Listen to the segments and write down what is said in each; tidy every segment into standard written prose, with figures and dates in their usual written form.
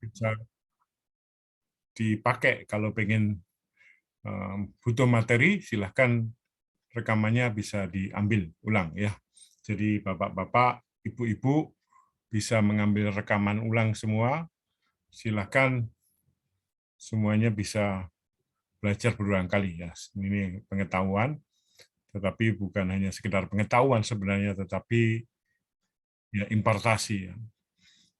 bisa dipakai kalau pengen butuh materi, silahkan rekamannya bisa diambil ulang ya. Jadi bapak-bapak, ibu-ibu bisa mengambil rekaman ulang semua. Silahkan semuanya bisa belajar berulang kali ya. Ini pengetahuan, tetapi bukan hanya sekedar pengetahuan sebenarnya, tetapi ya importasi. Ya.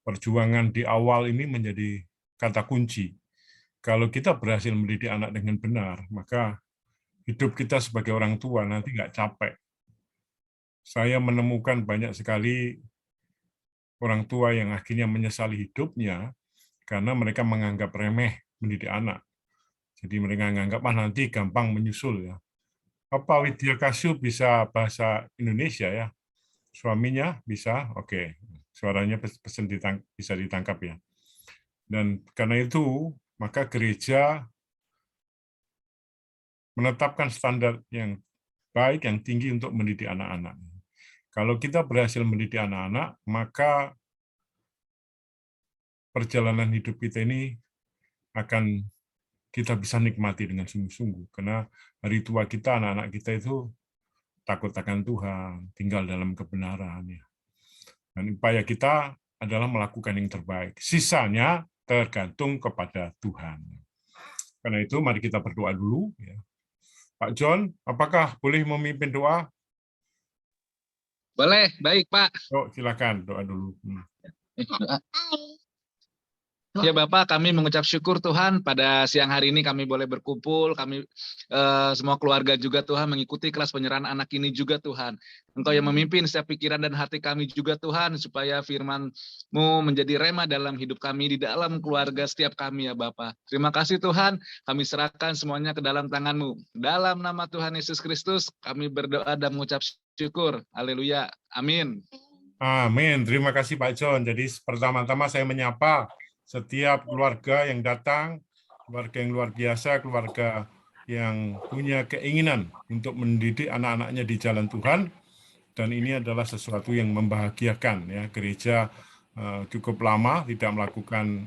Perjuangan di awal ini menjadi kata kunci. Kalau kita berhasil mendidik anak dengan benar, maka hidup kita sebagai orang tua nanti nggak capek. Saya menemukan banyak sekali orang tua yang akhirnya menyesali hidupnya karena mereka menganggap remeh mendidik anak. Jadi mereka menganggap nanti gampang menyusul ya. Apa Widya Kasyu bisa bahasa Indonesia ya? Suaminya bisa, oke. Suaranya bisa ditangkap ya. Dan karena itu, maka gereja menetapkan standar yang baik, yang tinggi untuk mendidik anak-anak. Kalau kita berhasil mendidik anak-anak, maka perjalanan hidup kita ini akan kita bisa nikmati dengan sungguh-sungguh. Karena hari tua kita, anak-anak kita itu takut akan Tuhan, tinggal dalam kebenaran. Ya. Dan upaya kita adalah melakukan yang terbaik. Sisanya tergantung kepada Tuhan. Karena itu, mari kita berdoa dulu. Ya. Pak John, apakah boleh memimpin doa? Boleh, baik Pak. Oh, silakan doa dulu. Ya Bapak, kami mengucap syukur Tuhan pada siang hari ini kami boleh berkumpul, kami semua keluarga juga Tuhan mengikuti kelas penyerahan anak ini juga Tuhan. Engkau yang memimpin setiap pikiran dan hati kami juga Tuhan, supaya firman-Mu menjadi rema dalam hidup kami, di dalam keluarga setiap kami ya Bapak. Terima kasih Tuhan, kami serahkan semuanya ke dalam tangan-Mu. Dalam nama Tuhan Yesus Kristus, kami berdoa dan mengucap syukur. Haleluya. Amin. Amin. Terima kasih Pak John. Jadi pertama-tama saya menyapa setiap keluarga yang datang, keluarga yang luar biasa, keluarga yang punya keinginan untuk mendidik anak-anaknya di jalan Tuhan, dan ini adalah sesuatu yang membahagiakan. Ya, gereja cukup lama tidak melakukan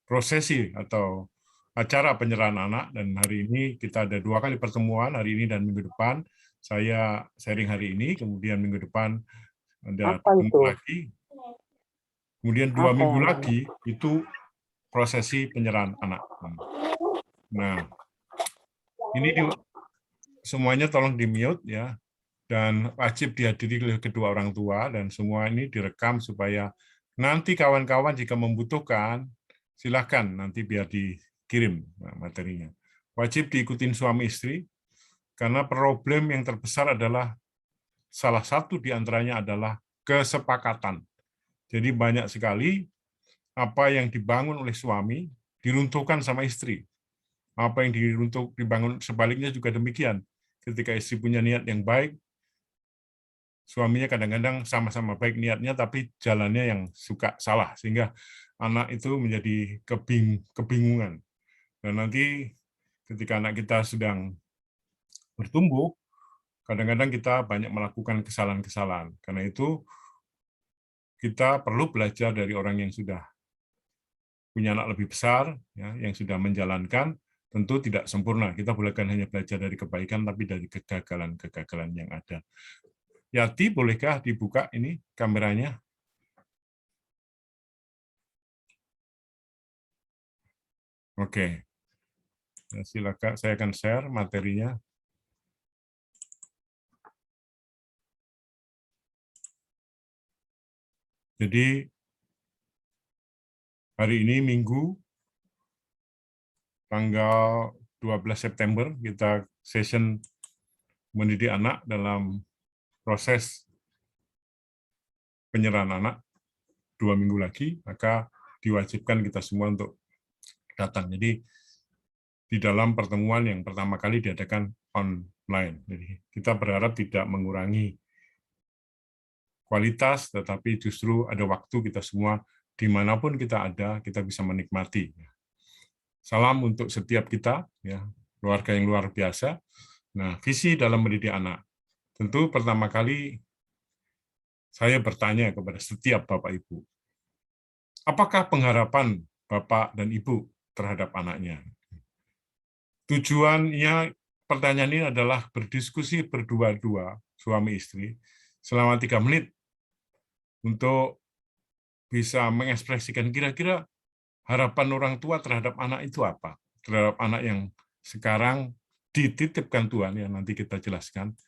prosesi atau acara penyerahan anak, dan hari ini kita ada 2 kali pertemuan, hari ini dan minggu depan. Saya sharing hari ini, kemudian minggu depan ada ketemu lagi. Kemudian 2 minggu lagi itu prosesi penyerahan anak. Nah, ini semuanya tolong di-mute ya, dan wajib dihadiri oleh kedua orang tua, dan semua ini direkam supaya nanti kawan-kawan jika membutuhkan, silahkan nanti biar dikirim materinya. Wajib diikutin suami istri, karena problem yang terbesar adalah, salah satu di antaranya adalah kesepakatan. Jadi banyak sekali apa yang dibangun oleh suami diruntuhkan sama istri. Apa yang dibangun sebaliknya juga demikian. Ketika istri punya niat yang baik, suaminya kadang-kadang sama-sama baik niatnya, tapi jalannya yang suka salah, sehingga anak itu menjadi kebingungan. Dan nanti ketika anak kita sedang bertumbuh, kadang-kadang kita banyak melakukan kesalahan-kesalahan. Karena itu kita perlu belajar dari orang yang sudah punya anak lebih besar, ya, yang sudah menjalankan, tentu tidak sempurna. Kita bukan hanya belajar dari kebaikan, tapi dari kegagalan-kegagalan yang ada. Yati, bolehkah dibuka ini kameranya? Oke. Ya, silakan, saya akan share materinya. Jadi, hari ini Minggu, tanggal 12 September, kita session mendidik anak dalam proses penyerahan anak 2 minggu lagi, maka diwajibkan kita semua untuk datang. Jadi, di dalam pertemuan yang pertama kali diadakan online. Jadi, kita berharap tidak mengurangi kualitas, tetapi justru ada waktu kita semua, dimanapun kita ada, kita bisa menikmati. Salam untuk setiap kita, ya, keluarga yang luar biasa. Nah, visi dalam mendidik anak. Tentu pertama kali saya bertanya kepada setiap Bapak Ibu, Apakah pengharapan Bapak dan Ibu terhadap anaknya? Tujuannya pertanyaan ini adalah berdiskusi berdua-dua, suami istri, selama 3 menit untuk bisa mengekspresikan kira-kira harapan orang tua terhadap anak itu apa? Terhadap anak yang sekarang dititipkan Tuhan, yang nanti kita jelaskan,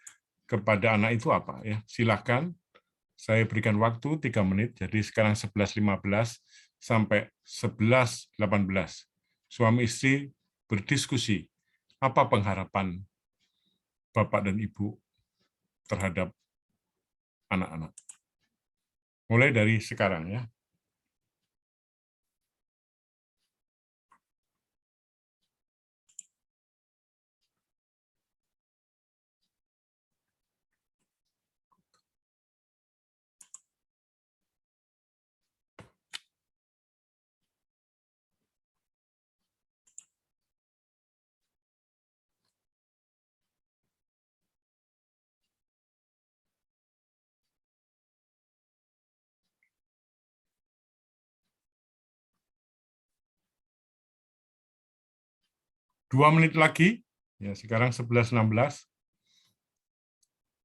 kepada anak itu apa ya. Silakan, saya berikan waktu 3 menit, jadi sekarang 11.15 sampai 11.18. Suami istri berdiskusi, apa pengharapan Bapak dan Ibu terhadap anak-anak. Mulai dari sekarang ya. Dua menit lagi, ya sekarang 11.16.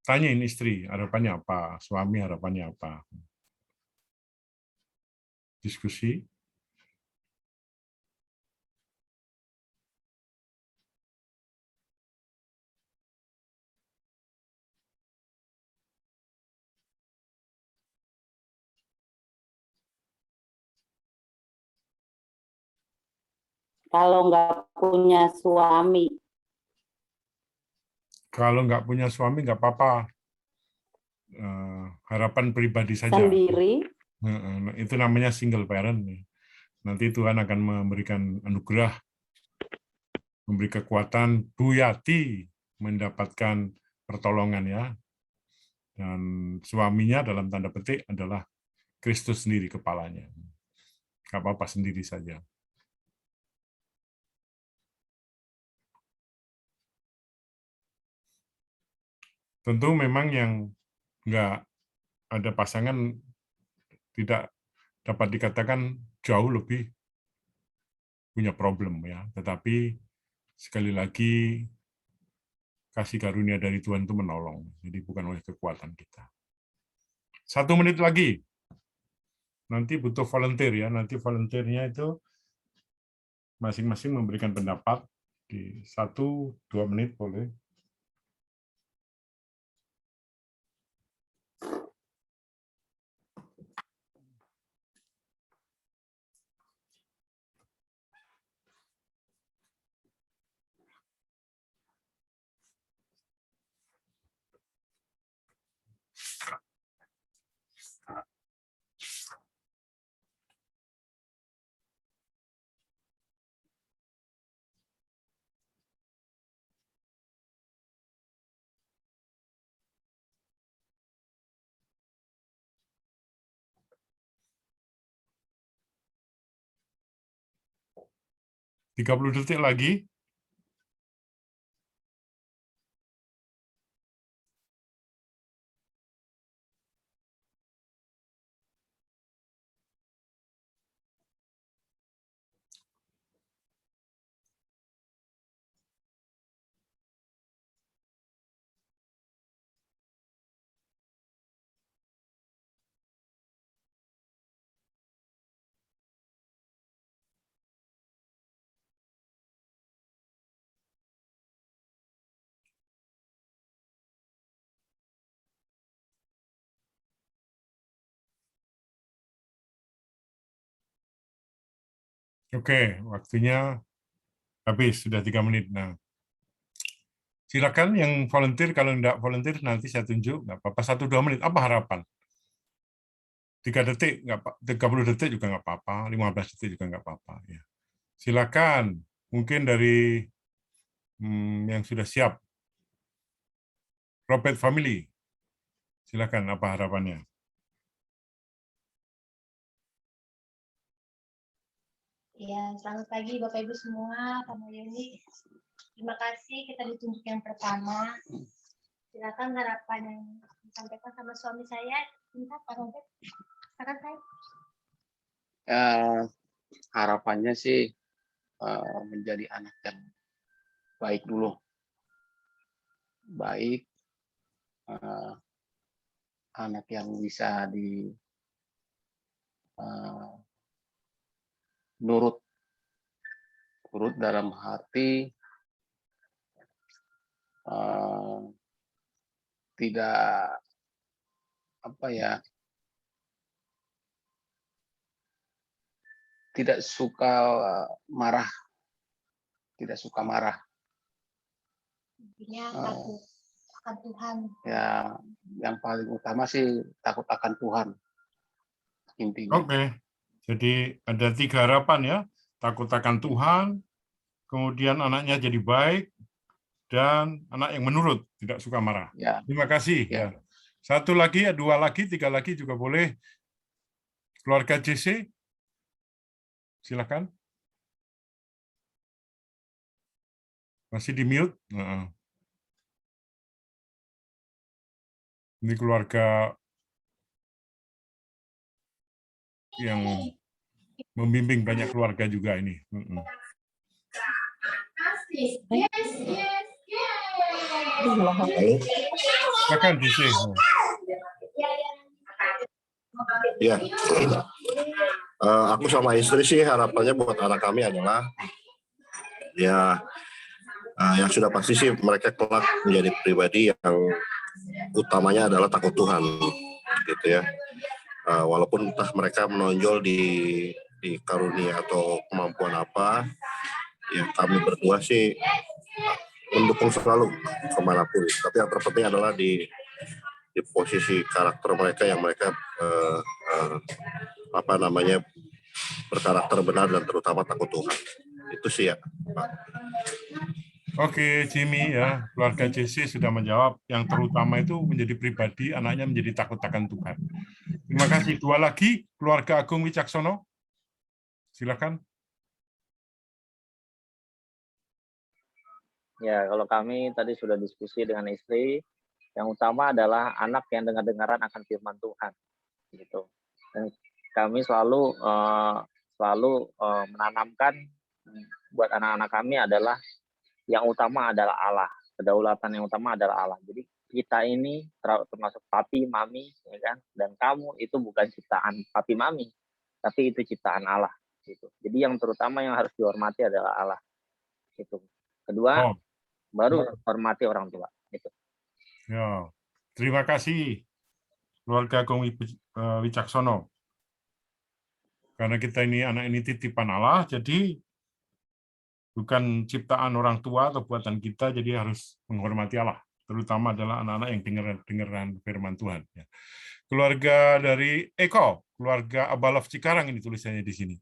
Tanyain istri, harapannya apa? Suami harapannya apa? Diskusi. Kalau nggak punya suami. Kalau nggak punya suami, nggak apa-apa. Harapan pribadi saja. Sendiri. Itu namanya single parent. Nanti Tuhan akan memberikan anugerah, memberi kekuatan Bu Yati mendapatkan pertolongan ya. Dan suaminya dalam tanda petik adalah Kristus sendiri kepalanya. Nggak apa-apa, sendiri saja. Tentu memang yang nggak ada pasangan tidak dapat dikatakan jauh lebih punya problem ya. Tetapi sekali lagi kasih karunia dari Tuhan itu menolong. Jadi bukan oleh kekuatan kita. 1 menit lagi. Nanti butuh volunteer ya. Nanti volunteernya itu masing-masing memberikan pendapat di 1-2 menit boleh. Oke, 30 detik lagi. Oke, waktunya habis, sudah 3 menit. Nah, silakan yang volunteer, kalau enggak volunteer nanti saya tunjuk, nggak apa-apa, 1-2 menit. Apa harapan? 3 detik, 30 detik juga nggak apa-apa, 15 detik juga nggak apa-apa. Ya. Silakan, mungkin dari yang sudah siap. Robert Family, silakan apa harapannya? Ya, selamat pagi Bapak Ibu semua, Pak Yuni. Terima kasih kita ditunjuk yang pertama. Silakan harapan yang disampaikan sama suami saya. Minta Pak Robert. Silakan saya. harapannya sih menjadi anak yang baik dulu, baik, anak yang bisa nurut dalam hati, tidak tidak suka marah, Intinya takut akan Tuhan. ya yang paling utama sih takut akan Tuhan intinya. Oke. Jadi ada 3 harapan ya. Takut akan Tuhan, kemudian anaknya jadi baik, dan anak yang menurut, tidak suka marah. Ya. Terima kasih. Ya. Ya. 1 lagi, 2 lagi, 3 lagi juga boleh. Keluarga JC, silakan. Masih di mute. Ini keluarga yang membimbing banyak keluarga juga ini. Silakan JC. Ya, aku sama istri sih harapannya buat anak kami adalah ya yang sudah pasti sih mereka kelak menjadi pribadi yang utamanya adalah takut Tuhan, gitu ya. Walaupun entah mereka menonjol di karunia atau kemampuan apa, ya kami berdua sih mendukung selalu kemanapun. Tapi yang terpenting adalah di posisi karakter mereka yang mereka berkarakter benar dan terutama takut Tuhan. Itu sih ya, Pak. Oke, Jimmy ya, keluarga JC sudah menjawab. Yang terutama itu menjadi pribadi, anaknya menjadi takut akan Tuhan. Terima kasih. 2 lagi, keluarga Agung Wicaksono. Silakan. Ya, kalau kami tadi sudah diskusi dengan istri, yang utama adalah anak yang dengar-dengaran akan firman Tuhan, gitu. Dan kami selalu menanamkan buat anak-anak kami adalah yang utama adalah Allah, kedaulatan yang utama adalah Allah. Jadi kita ini termasuk papi, mami, ya kan? Dan kamu itu bukan ciptaan papi, mami, tapi itu ciptaan Allah, gitu. Jadi yang terutama yang harus dihormati adalah Allah, gitu. Kedua, baru hormati orang tua, gitu. Ya, terima kasih keluarga Agung Wicaksono. Karena kita ini anak ini titipan Allah, jadi bukan ciptaan orang tua atau buatan kita, jadi harus menghormati Allah. Terutama adalah anak-anak yang dengeran firman Tuhan. Keluarga dari Eko, keluarga Abalaf Cikarang ini tulisannya di sini.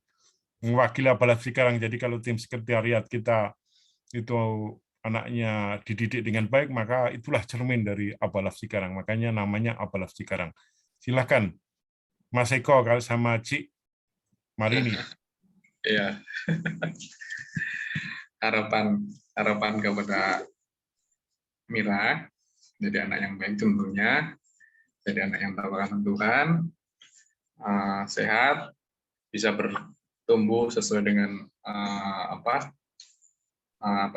Mewakili Abalaf Cikarang, jadi kalau tim sekretariat kita itu anaknya dididik dengan baik, maka itulah cermin dari Abalaf Cikarang. Makanya namanya Abalaf Cikarang. Silakan, Mas Eko sama Cik Marini. Iya. harapan kepada Mira jadi anak yang baik tentunya, jadi anak yang tahu akan Tuhan, sehat, bisa bertumbuh sesuai dengan apa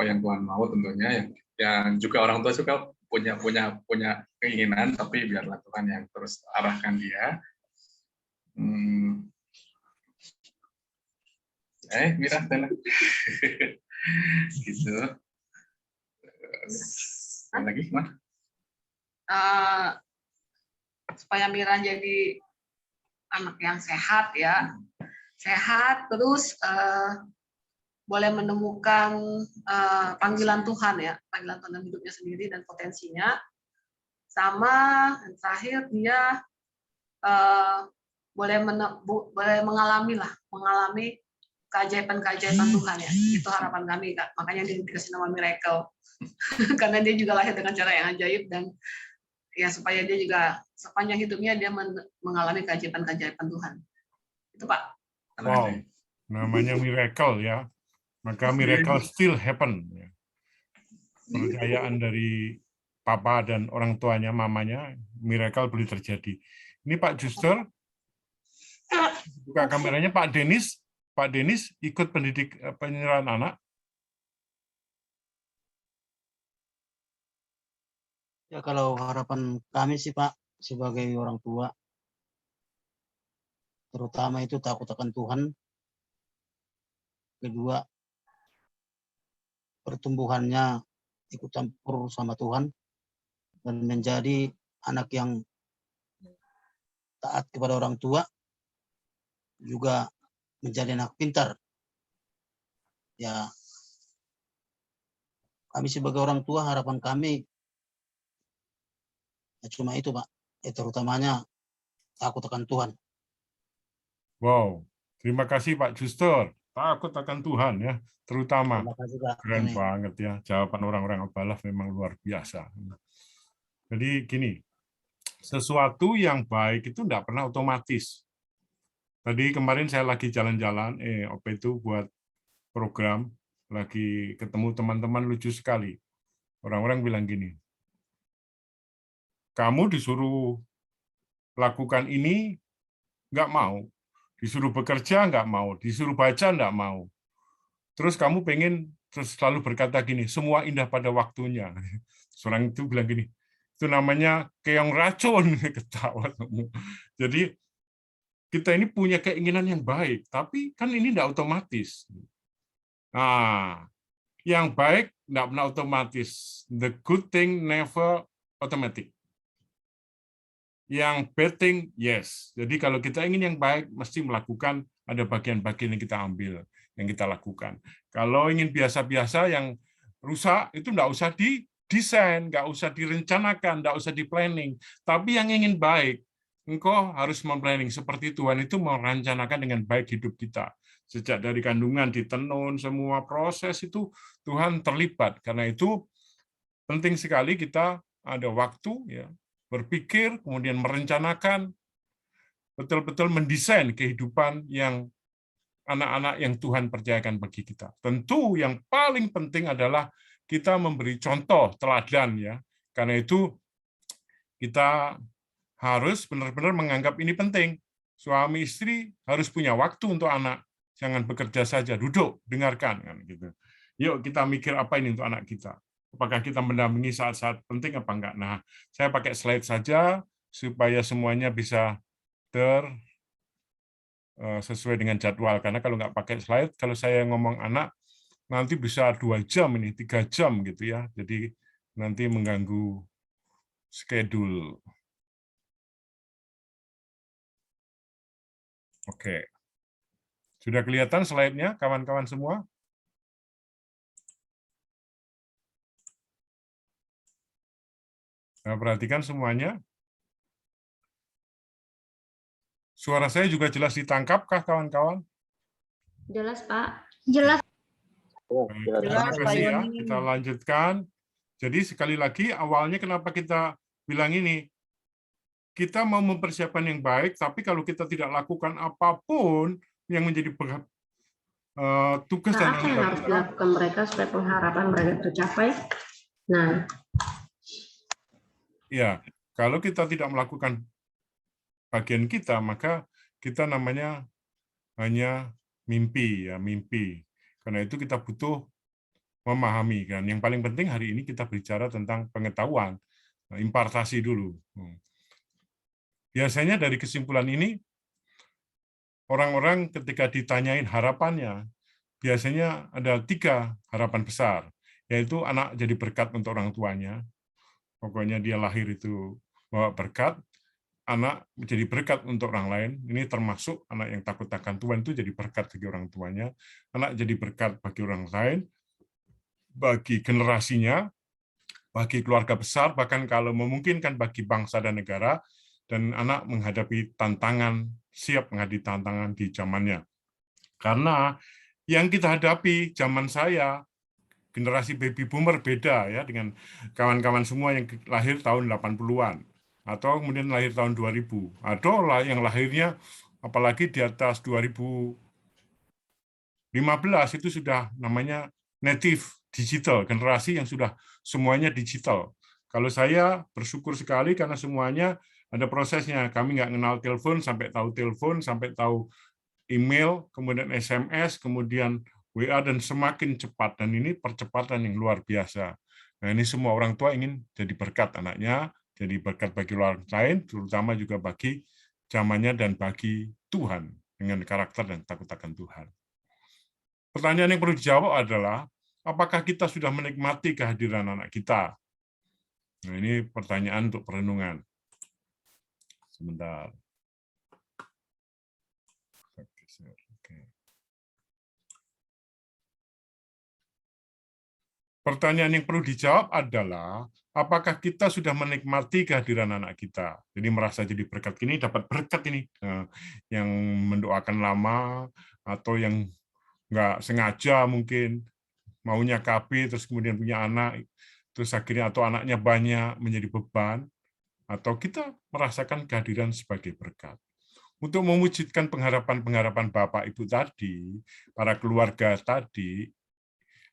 yang Tuhan mau tentunya, yang juga orang tua juga punya keinginan, tapi biarlah Tuhan yang terus arahkan dia. Mira, gitu. Lagi gimana? Supaya Mira jadi anak yang sehat ya, sehat terus boleh menemukan panggilan Tuhan ya, panggilan Tuhan dalam hidupnya sendiri dan potensinya. Sama yang terakhir dia boleh mengalami keajaiban-keajaiban Tuhan ya. Itu harapan kami, Kak. Makanya dia dikasih nama Miracle. Karena dia juga lahir dengan cara yang ajaib, dan ya supaya dia juga sepanjang hidupnya dia mengalami keajaiban-keajaiban Tuhan. Itu, Pak. Wow, namanya Miracle ya. Maka miracle still happen. Percayaan dari papa dan orang tuanya, mamanya, miracle boleh terjadi. Ini Pak Juster. Buka kameranya Pak Denis. Pak Denis ikut pendidik penyerahan anak. Ya kalau harapan kami sih Pak sebagai orang tua, terutama itu takut akan Tuhan. Kedua, pertumbuhannya ikut campur sama Tuhan dan menjadi anak yang taat kepada orang tua, juga menjadi anak pintar. Ya, kami sebagai orang tua harapan kami ya cuma itu Pak, terutamanya takut akan Tuhan. Wow, terima kasih Pak Justur. Takut akan Tuhan ya, terutama. Terima kasih Pak. Keren Amin. banget ya, jawaban orang-orang Abalaf memang luar biasa. Jadi gini, sesuatu yang baik itu enggak pernah otomatis. Tadi kemarin saya lagi jalan-jalan, apa itu buat program, lagi ketemu teman-teman lucu sekali. Orang-orang bilang gini, kamu disuruh lakukan ini, nggak mau. Disuruh bekerja, nggak mau. Disuruh baca, nggak mau. Terus kamu pengen terus selalu berkata gini, semua indah pada waktunya. Seorang itu bilang gini, itu namanya keong racun. Ketawa. Jadi, kita ini punya keinginan yang baik, tapi kan ini nggak otomatis. Nah, yang baik nggak pernah otomatis. The good thing never automatic. Yang bad thing, yes. Jadi kalau kita ingin yang baik, mesti melakukan ada bagian-bagian yang kita ambil, yang kita lakukan. Kalau ingin biasa-biasa yang rusak, itu nggak usah didesain, nggak usah direncanakan, nggak usah di-planning. Tapi yang ingin baik, engkau harus memplanning. Seperti Tuhan itu merencanakan dengan baik hidup kita. Sejak dari kandungan, ditenun, semua proses itu Tuhan terlibat. Karena itu penting sekali kita ada waktu, ya, berpikir, kemudian merencanakan, betul-betul mendesain kehidupan yang anak-anak yang Tuhan percayakan bagi kita. Tentu yang paling penting adalah kita memberi contoh, teladan, ya. Karena itu kita harus benar-benar menganggap ini penting. Suami istri harus punya waktu untuk anak. Jangan bekerja saja, duduk, dengarkan, kan gitu. Yuk kita mikir apa ini untuk anak kita. Apakah kita mendampingi saat-saat penting apa enggak? Nah, saya pakai slide saja supaya semuanya bisa sesuai dengan jadwal. Karena kalau nggak pakai slide, kalau saya ngomong anak, nanti bisa 2 jam ini, 3 jam gitu ya. Jadi nanti mengganggu schedule. Oke. Sudah kelihatan slide-nya, kawan-kawan semua? Nah, perhatikan semuanya. Suara saya juga jelas ditangkapkah, kawan-kawan? Jelas, Pak. Jelas. Terima kasih ya. Kita lanjutkan. Jadi sekali lagi, awalnya kenapa kita bilang ini? Kita mau mempersiapkan yang baik, tapi kalau kita tidak lakukan apapun yang menjadi tugas dan Apa yang harus dilakukan mereka supaya pengharapan mereka tercapai? Nah, ya, kalau kita tidak melakukan bagian kita, maka kita namanya hanya mimpi, ya, mimpi. Karena itu kita butuh memahami, kan. Yang paling penting hari ini kita bicara tentang pengetahuan, impartasi dulu. Biasanya dari kesimpulan ini, orang-orang ketika ditanyain harapannya, biasanya ada 3 harapan besar, yaitu anak jadi berkat untuk orang tuanya. Pokoknya dia lahir itu bawa berkat, anak menjadi berkat untuk orang lain. Ini termasuk anak yang takut akan Tuhan itu jadi berkat bagi orang tuanya, anak jadi berkat bagi orang lain, bagi generasinya, bagi keluarga besar, bahkan kalau memungkinkan bagi bangsa dan negara, dan anak menghadapi tantangan, siap menghadapi tantangan di zamannya. Karena yang kita hadapi zaman saya, generasi baby boomer beda ya dengan kawan-kawan semua yang lahir tahun 80-an atau kemudian lahir tahun 2000. Atau yang lahirnya apalagi di atas 2015 itu sudah namanya native digital, generasi yang sudah semuanya digital. Kalau saya bersyukur sekali karena semuanya Ada prosesnya. Kami nggak kenal telepon, sampai tahu email, kemudian SMS, kemudian WA, dan semakin cepat. Dan ini percepatan yang luar biasa. Nah, ini semua orang tua ingin jadi berkat anaknya, jadi berkat bagi orang lain, terutama juga bagi zamannya dan bagi Tuhan, dengan karakter dan takut akan Tuhan. Pertanyaan yang perlu dijawab adalah, apakah kita sudah menikmati kehadiran anak kita? Nah, ini pertanyaan untuk perenungan. Sebentar. Pertanyaan yang perlu dijawab adalah, apakah kita sudah menikmati kehadiran anak kita? Jadi merasa jadi berkat ini, dapat berkat ini. Nah, yang mendoakan lama, atau yang nggak sengaja mungkin, maunya KB, terus kemudian punya anak, terus akhirnya atau anaknya banyak menjadi beban, atau kita merasakan kehadiran sebagai berkat. Untuk mewujudkan pengharapan-pengharapan Bapak Ibu tadi, para keluarga tadi,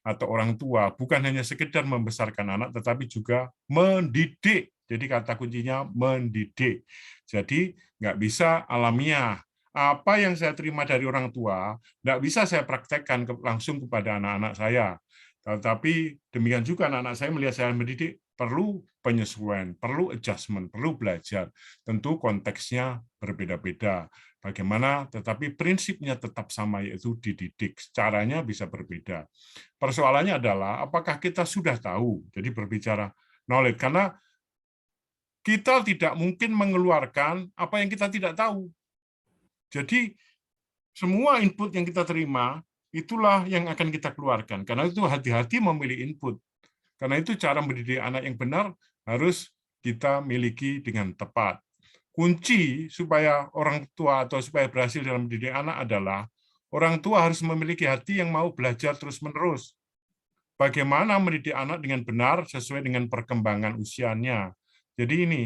atau orang tua, bukan hanya sekedar membesarkan anak, tetapi juga mendidik. Jadi kata kuncinya mendidik. Jadi nggak bisa alamiah. Apa yang saya terima dari orang tua, nggak bisa saya praktekkan langsung kepada anak-anak saya. Tetapi demikian juga anak-anak saya melihat saya mendidik, perlu penyesuaian, perlu adjustment, perlu belajar. Tentu konteksnya berbeda-beda. Bagaimana, tetapi prinsipnya tetap sama, yaitu dididik. Caranya bisa berbeda. Persoalannya adalah, apakah kita sudah tahu? Jadi berbicara knowledge, karena kita tidak mungkin mengeluarkan apa yang kita tidak tahu. Jadi, semua input yang kita terima, itulah yang akan kita keluarkan. Karena itu hati-hati memilih input. Karena itu cara mendidik anak yang benar harus kita miliki dengan tepat. Kunci supaya orang tua atau supaya berhasil dalam mendidik anak adalah orang tua harus memiliki hati yang mau belajar terus-menerus. Bagaimana mendidik anak dengan benar sesuai dengan perkembangan usianya. Jadi ini,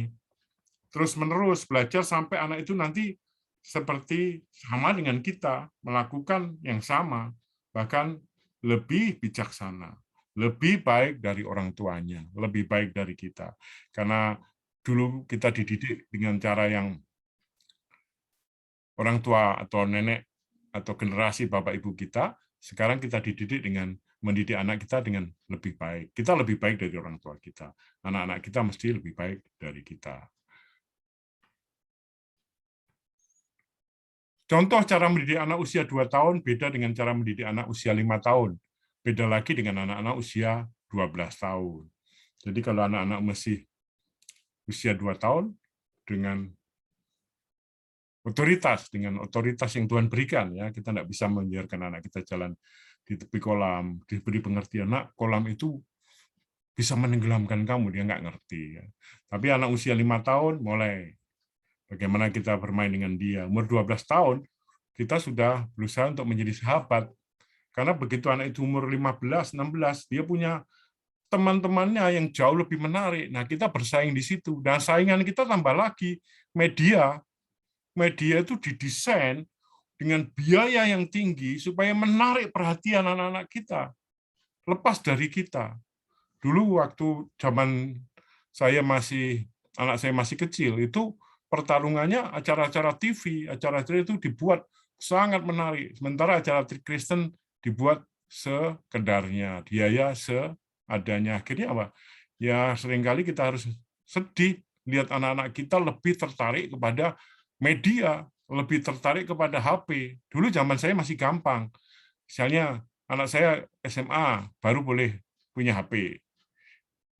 terus-menerus belajar sampai anak itu nanti seperti sama dengan kita, melakukan yang sama, bahkan lebih bijaksana, lebih baik dari orang tuanya, lebih baik dari kita. Karena dulu kita dididik dengan cara yang orang tua atau nenek atau generasi bapak ibu kita, sekarang kita dididik dengan mendidik anak kita dengan lebih baik. Kita lebih baik dari orang tua kita. Anak-anak kita mesti lebih baik dari kita. Contoh cara mendidik anak usia 2 tahun beda dengan cara mendidik anak usia 5 tahun. Beda lagi dengan anak-anak usia 12 tahun. Jadi kalau anak-anak masih usia 2 tahun, dengan otoritas yang Tuhan berikan, ya kita tidak bisa membiarkan anak kita jalan di tepi kolam, diberi pengertian, nak, kolam itu bisa menenggelamkan kamu, dia nggak ngerti. Ya. Tapi anak usia 5 tahun mulai bagaimana kita bermain dengan dia. Umur 12 tahun, kita sudah berusaha untuk menjadi sahabat. Karena begitu anak itu umur 15, 16, dia punya teman-temannya yang jauh lebih menarik. Nah, kita bersaing di situ. Dan saingan kita tambah lagi, media. Media itu didesain dengan biaya yang tinggi supaya menarik perhatian anak-anak kita. Lepas dari kita. Dulu waktu zaman anak saya masih kecil, itu pertarungannya acara-acara TV, acara-acara itu dibuat sangat menarik. Sementara acara Kristen dibuat sekedarnya, biaya seadanya. Akhirnya apa? Ya seringkali kita harus sedih lihat anak-anak kita lebih tertarik kepada media, lebih tertarik kepada HP. Dulu zaman saya masih gampang. Misalnya anak saya SMA baru boleh punya HP.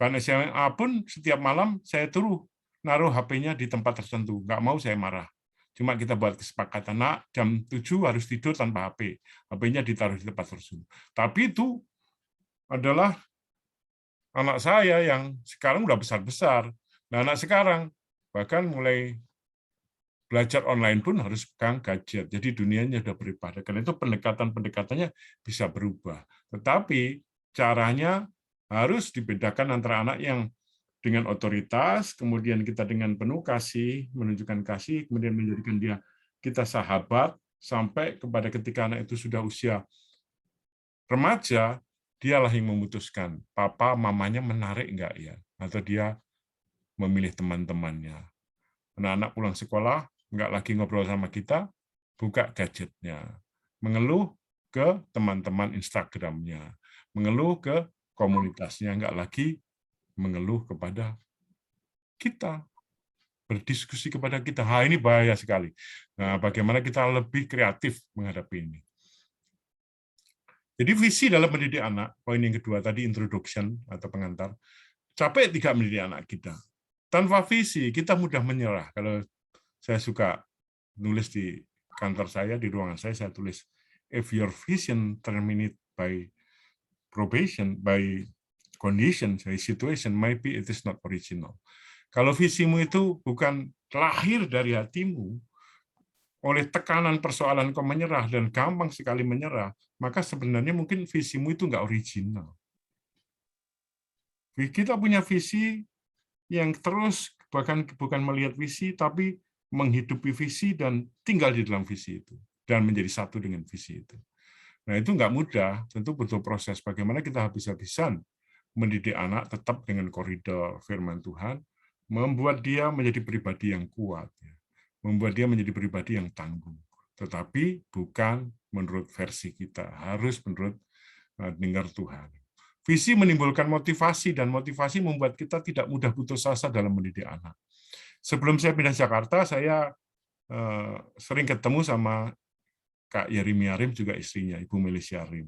Kan SMA pun setiap malam saya naruh HP-nya di tempat tertentu. Nggak mau saya marah. Cuma kita buat kesepakatan, nak, jam 7 harus tidur tanpa HP. HP-nya ditaruh di tempat tersebut. Tapi itu adalah anak saya yang sekarang udah besar-besar. Nah, anak sekarang bahkan mulai belajar online pun harus pegang gadget. Jadi dunianya sudah berubah. Karena itu pendekatan-pendekatannya bisa berubah. Tetapi caranya harus dibedakan antara anak yang dengan otoritas, kemudian kita dengan penuh kasih, menunjukkan kasih, kemudian menjadikan dia kita sahabat, sampai kepada ketika anak itu sudah usia remaja, dialah yang memutuskan, papa, mamanya menarik enggak ya? Atau dia memilih teman-temannya. Anak-anak pulang sekolah, nggak lagi ngobrol sama kita, buka gadgetnya. Mengeluh ke teman-teman Instagramnya. Mengeluh ke komunitasnya, nggak lagi mengeluh kepada kita. Berdiskusi kepada kita. Ini bahaya sekali. Nah, bagaimana kita lebih kreatif menghadapi ini. Jadi visi dalam mendidik anak, poin yang kedua tadi, introduction atau pengantar, capek tidak mendidik anak kita. Tanpa visi, kita mudah menyerah. Kalau saya suka nulis di kantor saya, di ruangan saya tulis, if your vision terminated by probation, by condition, by situation, maybe it is not original. Kalau visimu itu bukan lahir dari hatimu, oleh tekanan persoalan kau menyerah dan gampang sekali menyerah, maka sebenarnya mungkin visimu itu nggak original. Kita punya visi yang terus bahkan bukan melihat visi, tapi menghidupi visi dan tinggal di dalam visi itu dan menjadi satu dengan visi itu. Nah, itu nggak mudah, tentu butuh proses bagaimana kita habis-habisan mendidik anak tetap dengan koridor firman Tuhan, membuat dia menjadi pribadi yang kuat, membuat dia menjadi pribadi yang tangguh. Tetapi bukan menurut versi kita, harus menurut dengar Tuhan. Visi menimbulkan motivasi, dan motivasi membuat kita tidak mudah putus asa dalam mendidik anak. Sebelum saya pindah Jakarta, saya sering ketemu sama Kak Yerimi Arim, juga istrinya, Ibu Melisya Arim.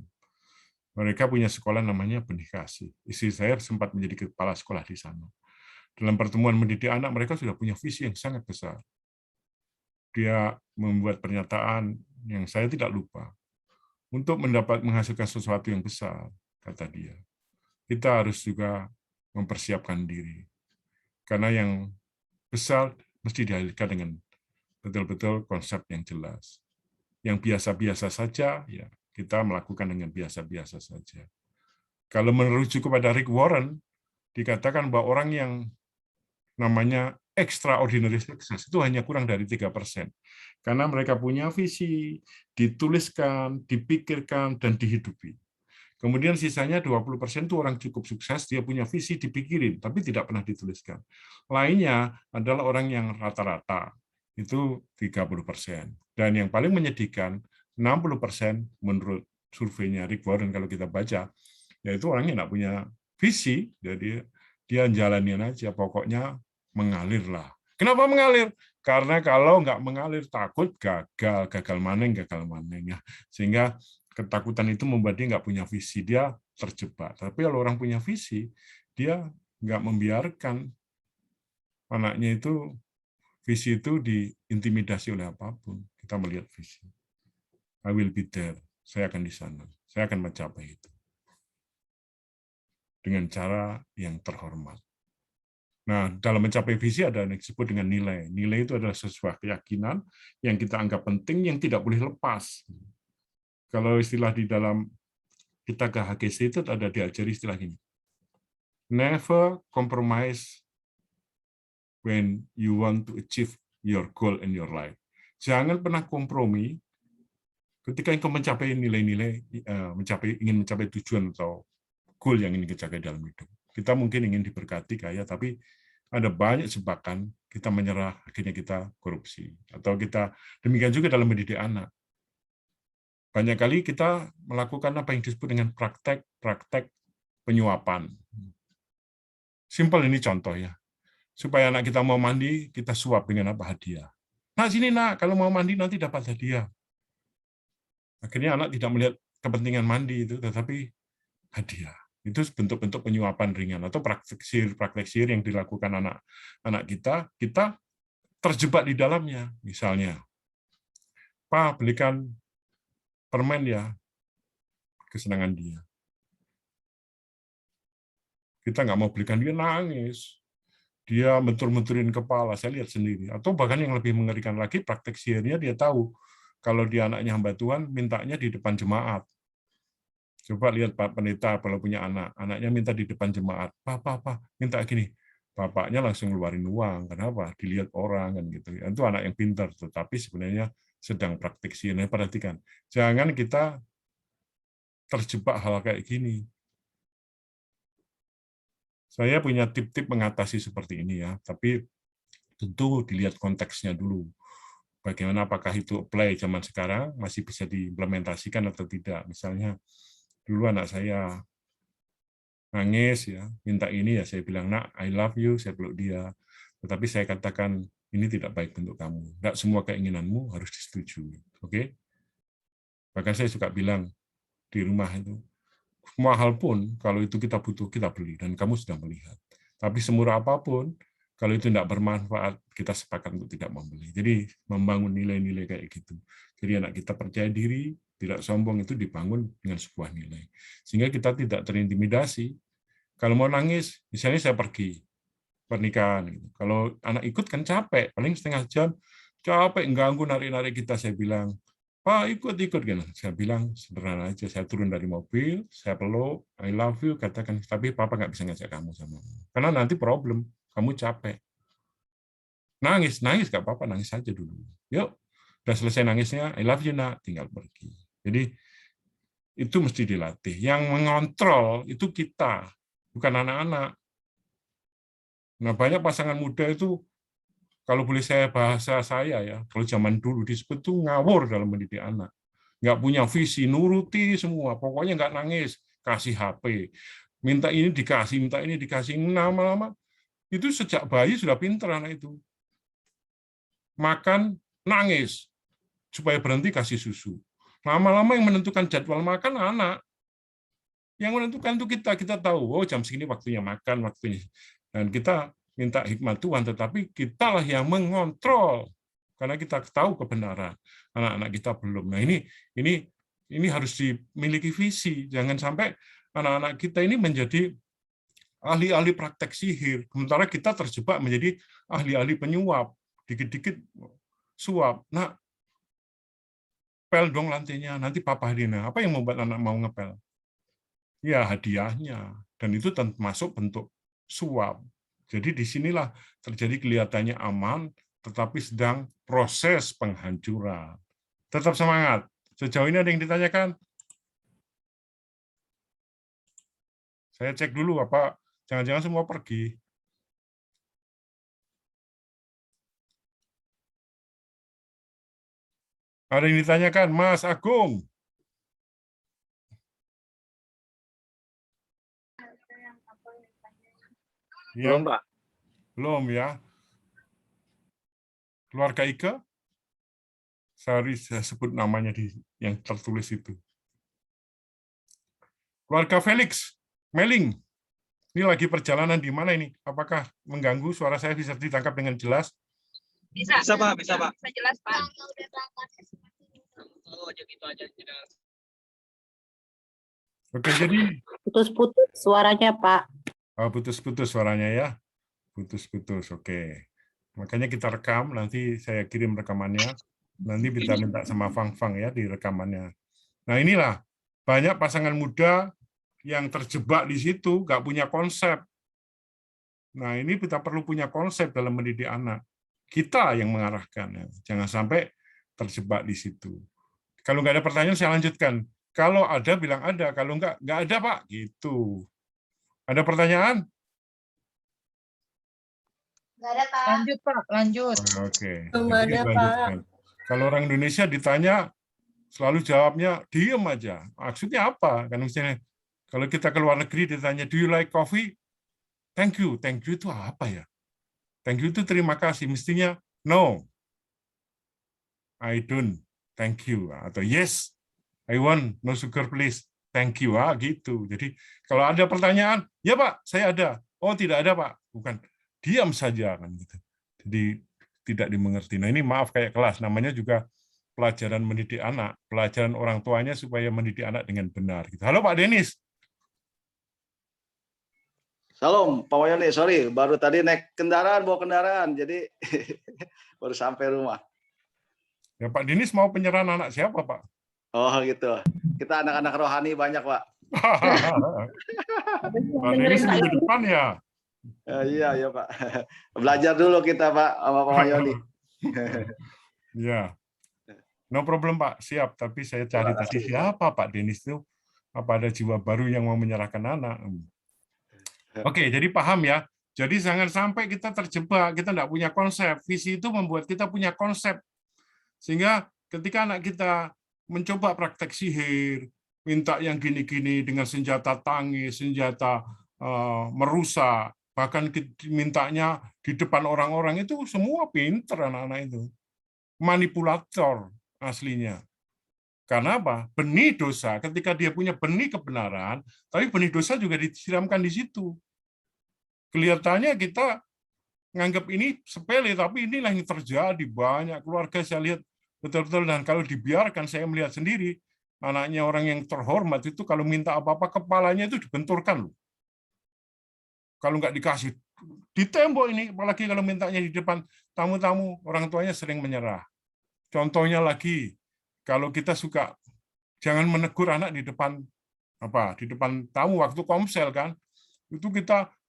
Mereka punya sekolah namanya Benih Kasih. Istri saya sempat menjadi kepala sekolah di sana. Dalam pertemuan mendidik anak, mereka sudah punya visi yang sangat besar. Dia membuat pernyataan yang saya tidak lupa. Untuk menghasilkan sesuatu yang besar, kata dia, kita harus juga mempersiapkan diri. Karena yang besar mesti dihadirkan dengan betul-betul konsep yang jelas. Yang biasa-biasa saja, ya kita melakukan dengan biasa-biasa saja. Kalau merujuk kepada Rick Warren, dikatakan bahwa orang yang namanya extraordinary success itu hanya kurang dari 3%. Karena mereka punya visi, dituliskan, dipikirkan, dan dihidupi. Kemudian sisanya 20% itu orang cukup sukses, dia punya visi, dipikirin, tapi tidak pernah dituliskan. Lainnya adalah orang yang rata-rata, itu 30%. Dan yang paling menyedihkan, 60% menurut surveinya Rick Warren kalau kita baca, yaitu orangnya nggak punya visi, jadi dia jalanin aja, pokoknya mengalirlah. Kenapa mengalir? Karena kalau nggak mengalir takut gagal maneng. Ya. Sehingga ketakutan itu membuat dia nggak punya visi, dia terjebak. Tapi kalau orang punya visi, dia nggak membiarkan anaknya itu, visi itu diintimidasi oleh apapun. Kita melihat visi. I will be there. Saya akan di sana. Saya akan mencapai itu. Dengan cara yang terhormat. Nah, dalam mencapai visi ada yang disebut dengan nilai. Nilai itu adalah sebuah keyakinan yang kita anggap penting, yang tidak boleh lepas. Kalau istilah di dalam kita KHGC itu ada diajari istilah ini. Never compromise when you want to achieve your goal in your life. Jangan pernah kompromi ketika engkau mencapai nilai-nilai, ingin mencapai tujuan atau goal yang ingin kita capai dalam hidup. Kita mungkin ingin diberkati kaya, tapi ada banyak jebakan, kita menyerah, akhirnya kita korupsi. Atau kita, demikian juga dalam mendidik anak. Banyak kali kita melakukan apa yang disebut dengan praktek penyuapan. Simpel ini contoh ya. Supaya anak kita mau mandi, kita suap dengan apa? Hadiah. Nah sini nak, kalau mau mandi nanti dapat hadiah. Akhirnya anak tidak melihat kepentingan mandi itu, tetapi hadiah. Itu bentuk-bentuk penyuapan ringan atau praktek sihir yang dilakukan anak kita terjebak di dalamnya. Misalnya, Pak belikan permen ya, kesenangan dia. Kita nggak mau belikan, dia nangis. Dia mentur-menturin kepala, saya lihat sendiri. Atau bahkan yang lebih mengerikan lagi, praktek sihirnya dia tahu kalau dia anaknya hamba Tuhan, mintanya di depan jemaat. Coba lihat Pak Pendeta kalau punya anak, anaknya minta di depan jemaat, Pak, minta gini. Bapaknya langsung ngeluarin uang, kenapa? Dilihat orang kan gitu. Itu anak yang pintar, tetapi sebenarnya sedang praktik sihir. Nah, perhatikan, jangan kita terjebak hal kayak gini. Saya punya tip-tip mengatasi seperti ini ya, tapi Tentu dilihat konteksnya dulu. Bagaimana, apakah itu apply zaman sekarang, masih bisa diimplementasikan atau tidak. Misalnya, dulu anak saya nangis, ya, minta ini, ya saya bilang, nak, I love you, saya peluk dia. Tetapi saya katakan, ini tidak baik untuk kamu. Tidak semua keinginanmu harus disetujui. Oke? Bahkan saya suka bilang di rumah itu, semua hal pun, kalau itu kita butuh, kita beli. Dan kamu sudah melihat. Tapi semurah apapun, kalau itu tidak bermanfaat, kita sepakat untuk tidak membeli. Jadi membangun nilai-nilai kayak gitu. Jadi anak kita percaya diri, tidak sombong, itu dibangun dengan sebuah nilai. Sehingga kita tidak terintimidasi. Kalau mau nangis, misalnya saya pergi pernikahan. Kalau anak ikut kan capek, paling setengah jam, capek, ganggu, narik-narik kita. Saya bilang, Pak, ikut-ikut. Saya bilang, sederhana aja, saya turun dari mobil, saya peluk, I love you, katakan, tapi Papa nggak bisa ngajak kamu sama mama. Karena nanti problem, kamu capek. Nangis nggak apa-apa, nangis saja dulu. Yuk, udah selesai nangisnya, I love you, nak, tinggal pergi. Jadi, itu mesti dilatih. Yang mengontrol itu kita, bukan anak-anak. Nah, banyak pasangan muda itu, kalau boleh saya bahasa saya ya, kalau zaman dulu disebut tuh ngawur dalam mendidik anak. Nggak punya visi, nuruti semua, pokoknya nggak nangis, kasih HP. Minta ini dikasih, lama-lama. Itu sejak bayi sudah pintar anak itu. Makan, nangis, supaya berhenti kasih susu. Lama-lama yang menentukan jadwal makan anak. Yang menentukan itu kita tahu, oh jam segini waktunya makan, waktunya. Dan kita minta hikmat Tuhan, tetapi kitalah yang mengontrol. Karena kita tahu kebenaran. Anak-anak kita belum. Nah ini harus dimiliki visi. Jangan sampai anak-anak kita ini menjadi ahli-ahli praktek sihir. Sementara kita terjebak menjadi ahli-ahli penyuap. Dikit-dikit suap. Nah, pel dong lantainya, nanti Papa hadiahnya. Apa yang membuat anak mau ngepel? Ya, hadiahnya. Dan itu termasuk bentuk suap. Jadi disinilah terjadi kelihatannya aman, tetapi sedang proses penghancuran. Tetap semangat. Sejauh ini ada yang ditanyakan? Saya cek dulu, apa jangan-jangan semua pergi. Ada yang ditanyakan, Mas Agung? Ya. Belum, Pak. Belum ya. Keluarga Ika? Saya sebut namanya di yang tertulis itu. Keluarga Felix, Meling. Ini lagi perjalanan di mana ini? Apakah mengganggu? Suara saya bisa ditangkap dengan jelas? Bisa Pak. Bisa jelas, Pak. Oh, gitu aja. Oke, jadi putus-putus suaranya, Pak. Oh, putus-putus suaranya ya. Putus-putus. Oke. Makanya kita rekam, nanti saya kirim rekamannya. Nanti kita minta sama Fang ya di rekamannya. Nah, inilah banyak pasangan muda yang terjebak di situ, nggak punya konsep. Nah, ini kita perlu punya konsep dalam mendidik anak. Kita yang mengarahkan. Ya. Jangan sampai terjebak di situ. Kalau nggak ada pertanyaan, saya lanjutkan. Kalau ada, bilang ada. Kalau nggak ada, Pak. Gitu. Ada pertanyaan? Nggak ada, Pak. Lanjut, Pak. Lanjut. Oke. Belum ada, Pak. Kalau orang Indonesia ditanya, selalu jawabnya, diem aja. Maksudnya apa? Kan misalnya, kalau kita ke luar negeri ditanya, do you like coffee? Thank you. Thank you itu apa ya? Thank you itu terima kasih. Mestinya, no. I don't. Thank you. Atau yes, I want no sugar please. Thank you. Gitu. Jadi kalau ada pertanyaan, ya Pak, saya ada. Oh, tidak ada Pak. Bukan. Diam saja kan gitu. Jadi tidak dimengerti. Nah, ini maaf kayak kelas, namanya juga pelajaran mendidik anak, pelajaran orang tuanya supaya mendidik anak dengan benar gitu. Halo Pak Denis. Salam, Pak Wahyoni, sorry, baru tadi naik kendaraan, bawa kendaraan, jadi baru sampai rumah. Ya Pak Denis mau penyerahan anak siapa Pak? Oh gitu, kita anak-anak rohani banyak Pak. Pak Denis minggu depan ya? Iya Pak, belajar dulu kita Pak sama Pak Wahyoni. Ya, no problem Pak, siap. Tapi saya cari tadi siapa Pak Denis itu? Apa ada jiwa baru yang mau menyerahkan anak? Oke, jadi paham ya, Jadi jangan sampai kita terjebak, kita tidak punya konsep. Visi itu membuat kita punya konsep. Sehingga ketika anak kita mencoba praktek sihir, minta yang gini-gini dengan senjata tangis, senjata merusak, bahkan mintanya di depan orang-orang, itu semua pinter anak-anak itu. Manipulator aslinya. Karena apa? Benih dosa, ketika dia punya benih kebenaran, tapi benih dosa juga disiramkan di situ. Kelihatannya kita nganggap ini sepele, tapi inilah yang terjadi. Banyak keluarga saya lihat betul-betul, dan kalau dibiarkan, saya melihat sendiri, anaknya orang yang terhormat itu kalau minta apa-apa, kepalanya itu dibenturkan loh. Kalau nggak dikasih, di tembok ini, apalagi kalau mintanya di depan tamu-tamu, orang tuanya sering menyerah. Contohnya lagi, kalau kita suka, jangan menegur anak di depan tamu waktu komsel kan, itu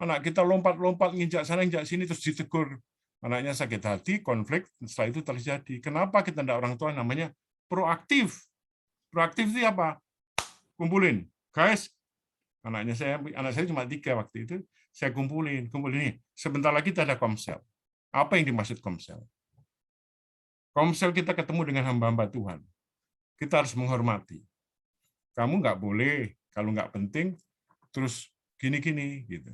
anak kita lompat-lompat, nginjak sana, nginjak sini, terus ditegur. Anaknya sakit hati, konflik, setelah itu terjadi. Kenapa kita tidak orang tua namanya proaktif? Proaktif itu apa? Kumpulin. Guys, anak saya cuma 3 waktu itu, saya kumpulin nih. Sebentar lagi kita ada komsel. Apa yang dimaksud komsel? Komsel kita ketemu dengan hamba-hamba Tuhan. Kita harus menghormati. Kamu nggak boleh, kalau nggak penting, terus gini-gini gitu.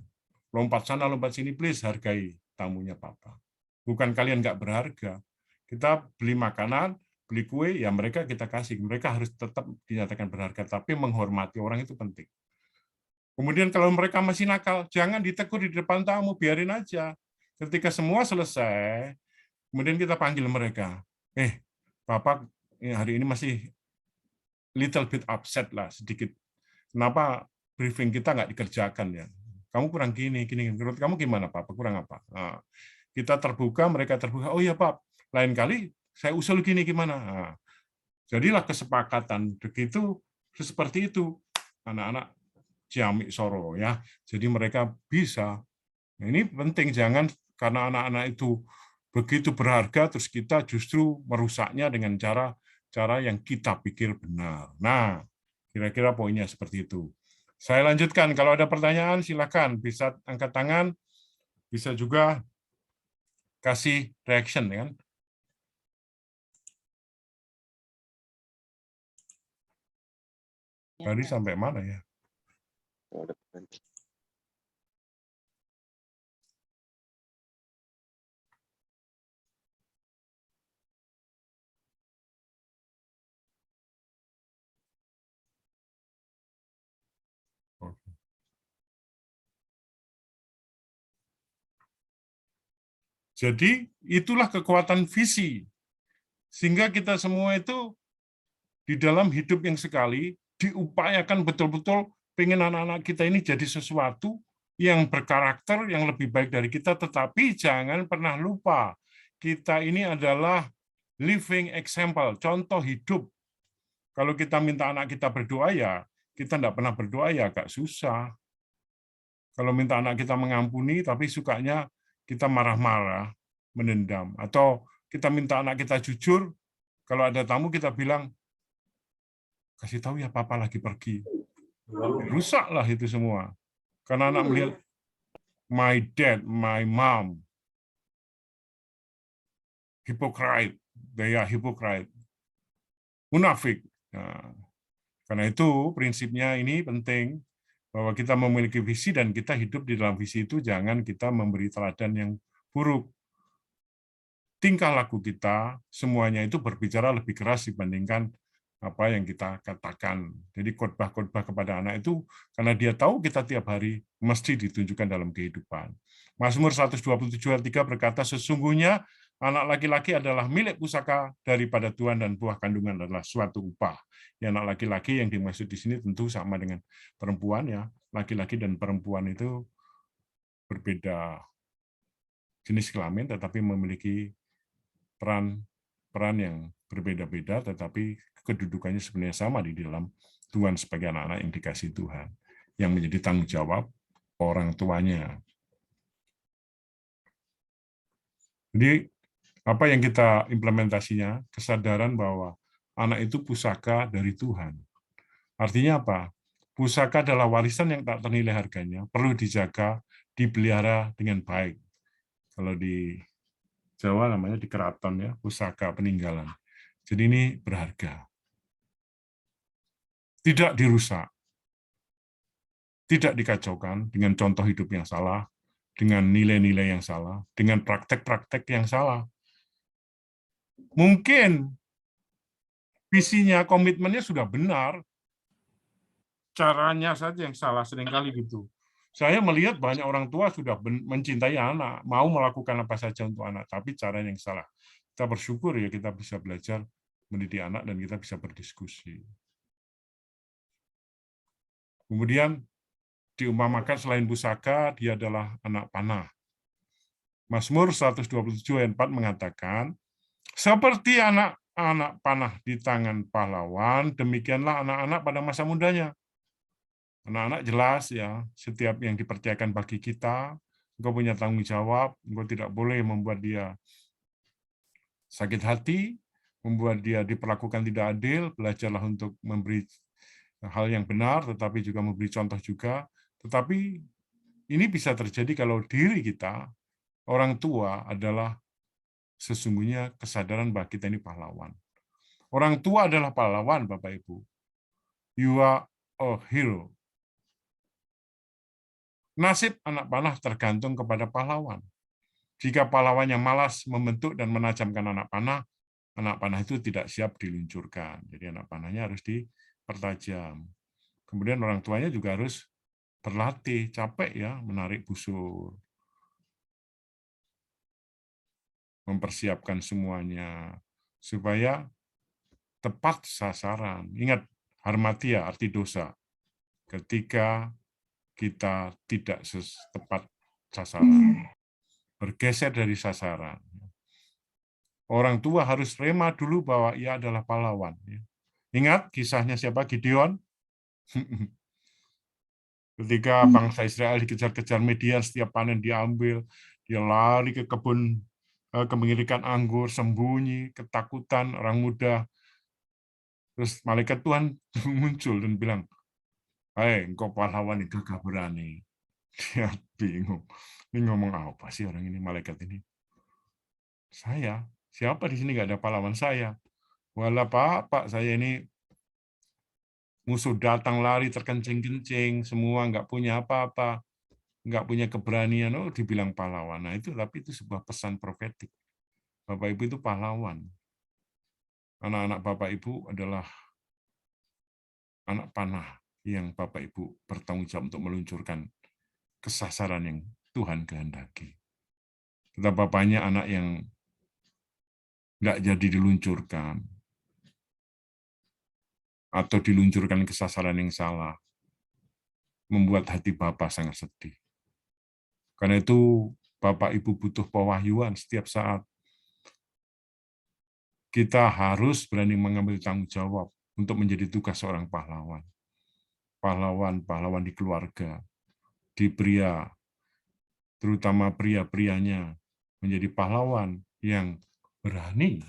Lompat sana, lompat sini, please hargai tamunya papa. Bukan kalian nggak berharga. Kita beli makanan, beli kue, ya mereka kita kasih. Mereka harus tetap dinyatakan berharga, tapi menghormati orang itu penting. Kemudian kalau mereka masih nakal, jangan ditegur di depan tamu, biarin aja. Ketika semua selesai, kemudian kita panggil mereka. Papa hari ini masih little bit upset lah, sedikit. Kenapa briefing kita nggak dikerjakan ya? Kamu kurang gini. Menurut kamu gimana, Papa? Kurang apa? Nah, kita terbuka, mereka terbuka. Oh iya, Pak. Lain kali saya usul gini gimana? Nah, jadilah kesepakatan. Begitu seperti itu anak-anak Ciamik Soro ya. Jadi mereka bisa. Nah, ini penting, jangan karena anak-anak itu begitu berharga terus kita justru merusaknya dengan cara yang kita pikir benar. Nah, kira-kira poinnya seperti itu. Saya lanjutkan, kalau ada pertanyaan silakan, bisa angkat tangan, bisa juga kasih reaction ya. Tadi sampai mana ya? Jadi itulah kekuatan visi. Sehingga kita semua itu di dalam hidup yang sekali diupayakan betul-betul pengen anak-anak kita ini jadi sesuatu yang berkarakter, yang lebih baik dari kita, tetapi jangan pernah lupa, kita ini adalah living example, contoh hidup. Kalau kita minta anak kita berdoa, ya kita tidak pernah berdoa, ya agak susah. Kalau minta anak kita mengampuni, tapi sukanya kita marah-marah, menendam. Atau kita minta anak kita jujur, kalau ada tamu kita bilang, kasih tahu ya papa lagi pergi. Rusaklah itu semua. Karena anak melihat, my dad, my mom, hypocrite, they are hypocrite, munafik. Nah, karena itu prinsipnya ini penting, bahwa kita memiliki visi dan kita hidup di dalam visi itu, jangan kita memberi teladan yang buruk. Tingkah laku kita semuanya itu berbicara lebih keras dibandingkan apa yang kita katakan. Jadi khotbah-khotbah kepada anak itu karena dia tahu kita tiap hari mesti ditunjukkan dalam kehidupan. Mazmur 127 ayat 3 berkata, sesungguhnya anak laki-laki adalah milik pusaka daripada Tuhan dan buah kandungan adalah suatu upah. Ya, anak laki-laki yang dimaksud di sini tentu sama dengan perempuan ya. Laki-laki dan perempuan itu berbeda jenis kelamin tetapi memiliki peran yang berbeda-beda, tetapi kedudukannya sebenarnya sama di dalam Tuhan sebagai anak-anak yang dikasihi Tuhan, yang menjadi tanggung jawab orang tuanya. Jadi apa yang kita implementasinya? Kesadaran bahwa anak itu pusaka dari Tuhan. Artinya apa? Pusaka adalah warisan yang tak ternilai harganya, perlu dijaga, dipelihara dengan baik. Kalau di Jawa namanya di keraton ya, pusaka peninggalan. Jadi ini berharga. Tidak dirusak, tidak dikacaukan dengan contoh hidup yang salah, dengan nilai-nilai yang salah, dengan praktek-praktek yang salah. Mungkin visinya, komitmennya sudah benar, caranya saja yang salah seringkali gitu. Saya melihat banyak orang tua sudah mencintai anak, mau melakukan apa saja untuk anak, tapi caranya yang salah. Kita bersyukur ya kita bisa belajar mendidik anak dan kita bisa berdiskusi. Kemudian diumpamakan selain pusaka, dia adalah anak panah. Mazmur 127 ayat 4 mengatakan, seperti anak-anak panah di tangan pahlawan, demikianlah anak-anak pada masa mudanya. Anak-anak jelas ya, setiap yang dipercayakan bagi kita, engkau punya tanggung jawab, engkau tidak boleh membuat dia sakit hati, membuat dia diperlakukan tidak adil, belajarlah untuk memberi hal yang benar, tetapi juga memberi contoh juga. Tetapi ini bisa terjadi kalau diri kita, orang tua adalah sesungguhnya kesadaran bahwa kita ini pahlawan. Orang tua adalah pahlawan, Bapak Ibu. You are a hero. Nasib anak panah tergantung kepada pahlawan. Jika pahlawan yang malas membentuk dan menajamkan anak panah itu tidak siap diluncurkan. Jadi anak panahnya harus dipertajam. Kemudian orang tuanya juga harus berlatih, capek ya, menarik busur. Mempersiapkan semuanya supaya tepat sasaran. Ingat, harmatia arti dosa. Ketika kita tidak tepat sasaran, bergeser dari sasaran. Orang tua harus rema dulu bahwa ia adalah pahlawan. Ingat kisahnya siapa? Gideon. Ketika bangsa Israel dikejar-kejar Midian, setiap panen diambil, dia lari ke kebun kemengirikan anggur, sembunyi, ketakutan, orang muda. Terus malaikat Tuhan muncul dan bilang, "Hai, engkau pahlawan yang gagah berani." Dia bingung. Ini ngomong apa sih orang ini, malaikat ini? Saya? Siapa di sini nggak ada pahlawan saya? Walah Pak, saya ini musuh datang lari terkencing-kencing, semua nggak punya apa-apa, nggak punya keberanian, dibilang pahlawan. Nah itu, tapi itu sebuah pesan profetik. Bapak Ibu itu pahlawan. Anak-anak Bapak Ibu adalah anak panah yang Bapak Ibu bertanggung jawab untuk meluncurkan kesasaran yang Tuhan kehendaki. Betapa banyak anak yang nggak jadi diluncurkan, atau diluncurkan kesasaran yang salah, membuat hati Bapak sangat sedih. Karena itu Bapak Ibu butuh pewahyuan setiap saat. Kita harus berani mengambil tanggung jawab untuk menjadi tugas seorang pahlawan. Pahlawan di keluarga, di pria, terutama pria-prianya, menjadi pahlawan yang berani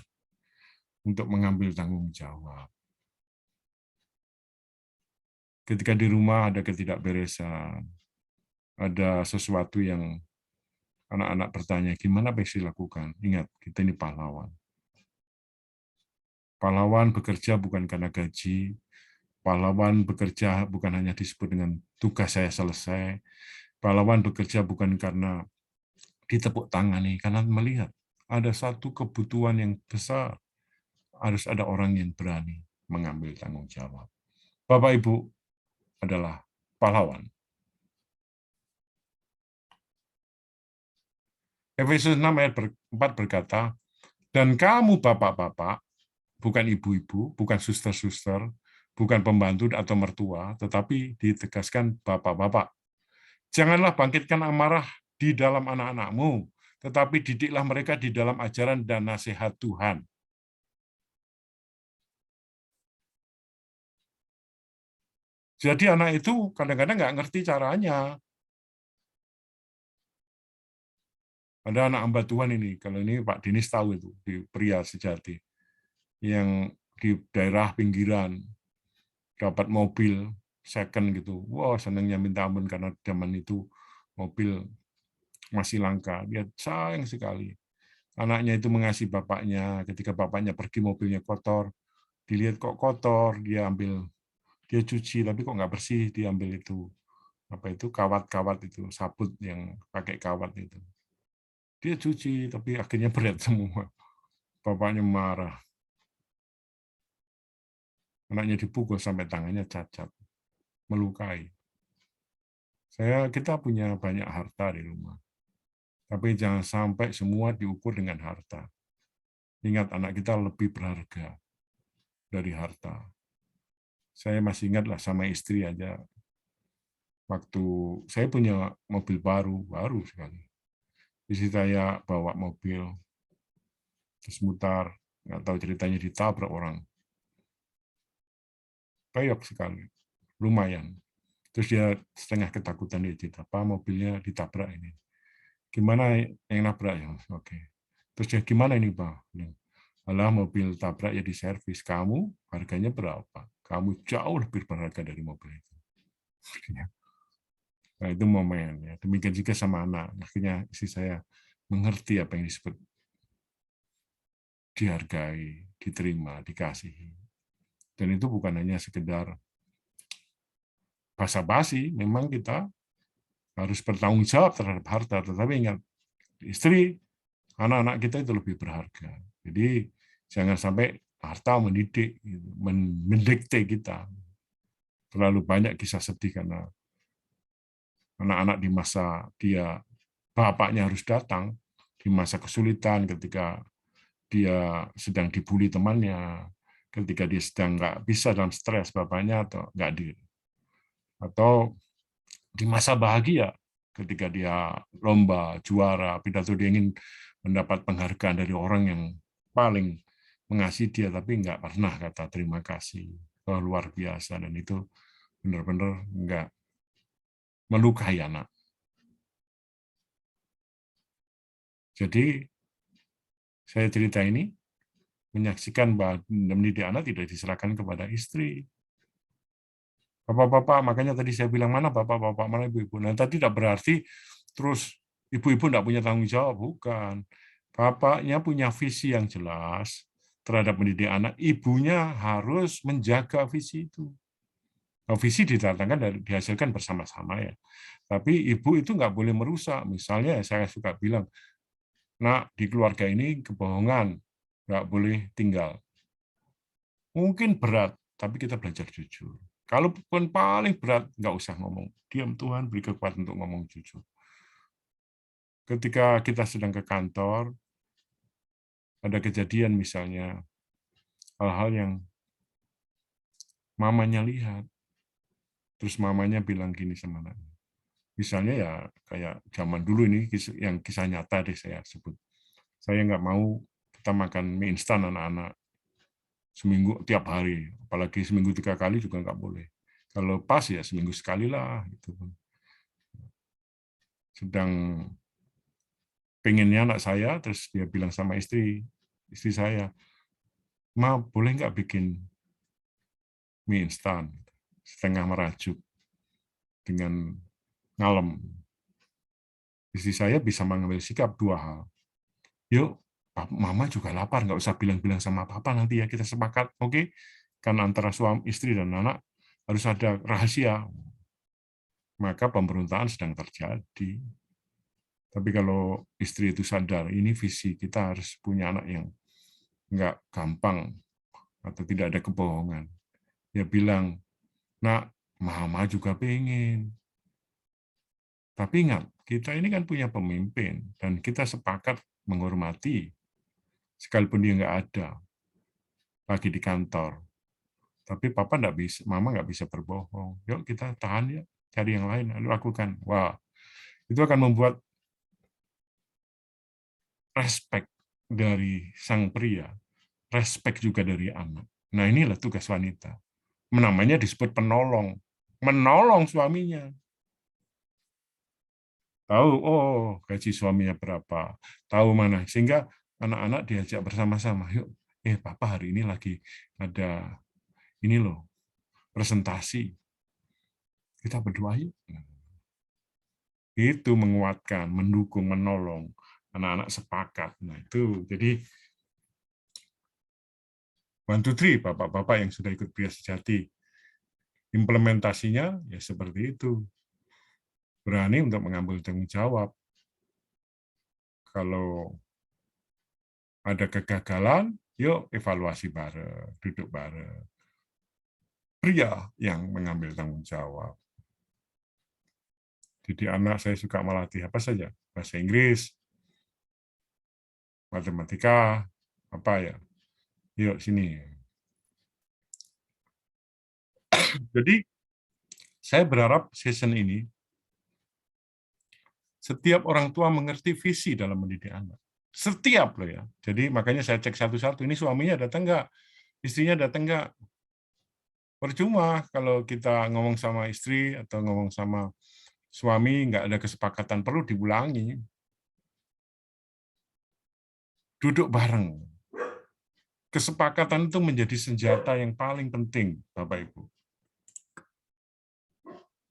untuk mengambil tanggung jawab. Ketika di rumah ada ketidakberesan, ada sesuatu yang anak-anak bertanya, gimana bisa dilakukan? Ingat, kita ini pahlawan. Pahlawan bekerja bukan karena gaji, pahlawan bekerja bukan hanya disebut dengan tugas saya selesai, pahlawan bekerja bukan karena ditepuk tangani, karena melihat ada satu kebutuhan yang besar, harus ada orang yang berani mengambil tanggung jawab. Bapak Ibu adalah pahlawan. Efesus 6 ayat 4 berkata, dan kamu bapak-bapak, bukan ibu-ibu, bukan suster-suster, bukan pembantu atau mertua, tetapi ditegaskan bapak-bapak. Janganlah bangkitkan amarah di dalam anak-anakmu, tetapi didiklah mereka di dalam ajaran dan nasihat Tuhan. Jadi anak itu kadang-kadang nggak ngerti caranya. Ada anak hamba Tuhan ini, kalau ini Pak Dinis tahu itu, di Pria Sejati, yang di daerah pinggiran, dapat mobil, second gitu. Wah, senangnya minta ampun karena zaman itu mobil masih langka. Dia sayang sekali. Anaknya itu mengasihi bapaknya. Ketika bapaknya pergi mobilnya kotor, dilihat kok kotor, dia cuci, tapi kok nggak bersih, dia ambil itu kawat-kawat itu, sabut yang pakai kawat itu. Dia cuci, tapi akhirnya berat semua. Bapaknya marah. Anaknya dipukul sampai tangannya cacat, melukai. Kita punya banyak harta di rumah. Tapi jangan sampai semua diukur dengan harta. Ingat, anak kita lebih berharga dari harta. Saya masih ingatlah sama istri aja. Waktu saya punya mobil baru sekali. Istri saya bawa mobil, terus mutar, nggak tahu ceritanya ditabrak orang. Peyok sekali, lumayan. Terus dia setengah ketakutan, dia cerita, "Pak, mobilnya ditabrak ini. Gimana yang nabrak ya?" Oke. Terus dia, "Gimana ini, Pak?" "Alah, mobil tabrak ya diservis. Kamu harganya berapa? Kamu jauh lebih berharga dari mobil itu." Nah, itu momen. Ya. Demikian juga sama anak. Akhirnya istri saya mengerti apa yang disebut dihargai, diterima, dikasihi. Dan itu bukan hanya sekedar basa-basi, memang kita harus bertanggung jawab terhadap harta, tetapi ingat, istri, anak-anak kita itu lebih berharga. Jadi jangan sampai harta mendikte kita. Terlalu banyak kisah sedih karena anak-anak di masa bapaknya harus datang, di masa kesulitan, ketika dia sedang dibully temannya, ketika dia sedang nggak bisa dalam stres bapaknya atau nggak hadir. Atau di masa bahagia, ketika dia lomba, juara, pidato, dia ingin mendapat penghargaan dari orang yang paling mengasihi dia, tapi nggak pernah kata terima kasih. Oh, luar biasa, dan itu benar-benar nggak melukai anak. Jadi, saya cerita ini menyaksikan bahwa mendidik anak tidak diserahkan kepada istri. Bapak-bapak, makanya tadi saya bilang mana bapak-bapak, mana ibu-ibu. Nah, tadi tidak berarti terus ibu-ibu tidak punya tanggung jawab, bukan. Bapaknya punya visi yang jelas terhadap mendidik anak, ibunya harus menjaga visi itu. Nah, visi dihasilkan bersama-sama ya. Tapi ibu itu nggak boleh merusak. Misalnya saya suka bilang, "Nak, di keluarga ini kebohongan nggak boleh tinggal." Mungkin berat, tapi kita belajar jujur. Kalaupun paling berat, nggak usah ngomong. Diam, Tuhan beri kekuatan untuk ngomong jujur. Ketika kita sedang ke kantor, ada kejadian misalnya, hal-hal yang mamanya lihat, terus mamanya bilang gini sama anaknya. Misalnya ya kayak zaman dulu ini, yang kisah nyata deh saya sebut. Saya nggak mau kita makan mie instan anak-anak seminggu tiap hari, apalagi seminggu 3 kali juga nggak boleh. Kalau pas ya seminggu sekali lah. Gitu. Sedang pengennya anak saya, terus dia bilang sama istri saya, "Ma, boleh nggak bikin mie instan setengah merajuk dengan ngalem?" Istri saya bisa mengambil sikap 2 hal. "Yuk, Mama juga lapar, nggak usah bilang-bilang sama Papa, nanti ya kita sepakat, oke?" Kan antara suami, istri, dan anak harus ada rahasia. Maka pemberontakan sedang terjadi. Tapi kalau istri itu sadar, ini visi kita harus punya anak yang nggak gampang atau tidak ada kebohongan. Dia bilang, "Nak, Mama juga pengen." Tapi ingat, kita ini kan punya pemimpin, dan kita sepakat menghormati, sekalipun dia nggak ada lagi di kantor. Tapi Papa nggak bisa, Mama nggak bisa berbohong. Yuk kita tahan ya, cari yang lain, lalu lakukan. Wah, itu akan membuat respek dari sang pria, respek juga dari anak. Nah, inilah tugas wanita. Namanya disebut penolong. Menolong suaminya. Tahu, oh gaji suaminya berapa, tahu mana. Sehingga anak-anak diajak bersama-sama, "Yuk, Papa hari ini lagi ada ini loh, presentasi. Kita berdoa yuk. Itu menguatkan, mendukung, menolong. Anak-anak sepakat. Nah itu, jadi 1, 2, 3, bapak-bapak yang sudah ikut Pria Sejati. Implementasinya ya seperti itu. Berani untuk mengambil tanggung jawab. Kalau ada kegagalan, yuk evaluasi bareng, duduk bareng. Pria yang mengambil tanggung jawab. Jadi anak saya suka melatih apa saja, bahasa Inggris, matematika, apa ya, yuk sini. Jadi saya berharap season ini setiap orang tua mengerti visi dalam mendidik anak. Setiap loh ya. Jadi makanya saya cek satu-satu, ini suaminya datang nggak, istrinya datang nggak. Percuma kalau kita ngomong sama istri atau ngomong sama suami nggak ada kesepakatan, perlu diulangi. Duduk bareng. Kesepakatan itu menjadi senjata yang paling penting, Bapak Ibu.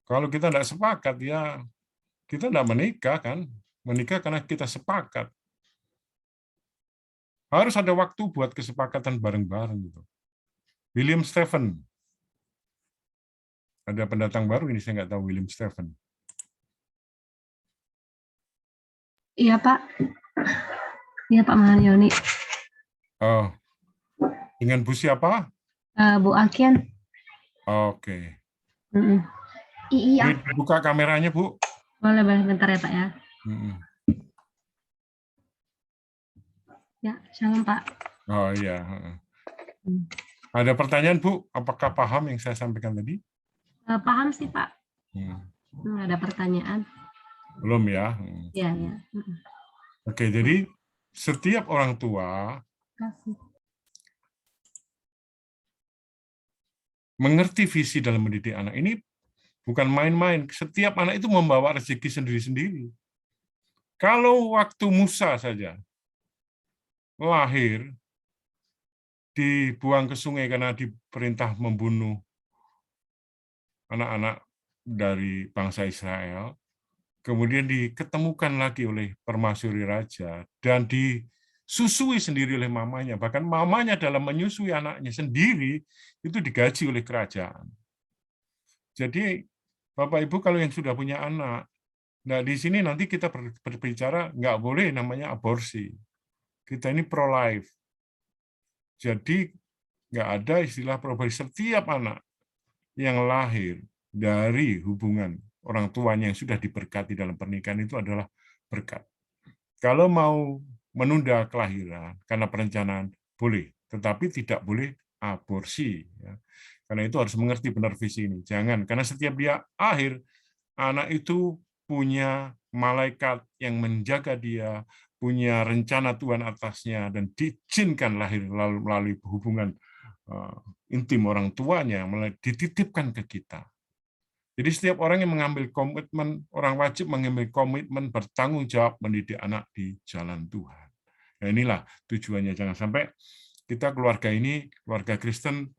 Kalau kita tidak sepakat, ya kita tidak menikah kan? Menikah karena kita sepakat. Harus ada waktu buat kesepakatan bareng-bareng gitu. William Stephen. Ada pendatang baru ini, saya nggak tahu William Stephen. Iya Pak. Iya Pak Maharyoni. Oh, dengan Bu siapa? Bu Alkian. Oke. Iya. Buka kameranya, Bu. Boleh bentar ya Pak ya. Ya, shalom Pak. Oh iya. Ada pertanyaan, Bu? Apakah paham yang saya sampaikan tadi? Paham sih Pak. Ada pertanyaan. Belum ya? Iya, ya. Oke, jadi setiap orang tua mengerti visi dalam mendidik anak. Ini bukan main-main. Setiap anak itu membawa rezeki sendiri-sendiri. Kalau waktu Musa saja lahir, dibuang ke sungai karena diperintah membunuh anak-anak dari bangsa Israel, kemudian diketemukan lagi oleh permasyuri raja, dan disusui sendiri oleh mamanya. Bahkan mamanya dalam menyusui anaknya sendiri, itu digaji oleh kerajaan. Jadi, Bapak Ibu kalau yang sudah punya anak, nah di sini nanti kita berbicara, nggak boleh namanya aborsi. Kita ini pro-life. Jadi, nggak ada istilah pro-life. Setiap anak yang lahir dari hubungan orang tuanya yang sudah diberkati dalam pernikahan itu adalah berkat. Kalau mau menunda kelahiran karena perencanaan, boleh. Tetapi tidak boleh aborsi. Ya. Karena itu harus mengerti benar visi ini. Jangan, karena setiap dia akhir, anak itu punya malaikat yang menjaga dia, punya rencana Tuhan atasnya, dan diizinkan lahir melalui hubungan intim orang tuanya, dititipkan ke kita. Jadi setiap orang yang mengambil komitmen, orang wajib mengambil komitmen bertanggung jawab mendidik anak di jalan Tuhan. Nah inilah tujuannya, jangan sampai kita keluarga ini, keluarga Kristen,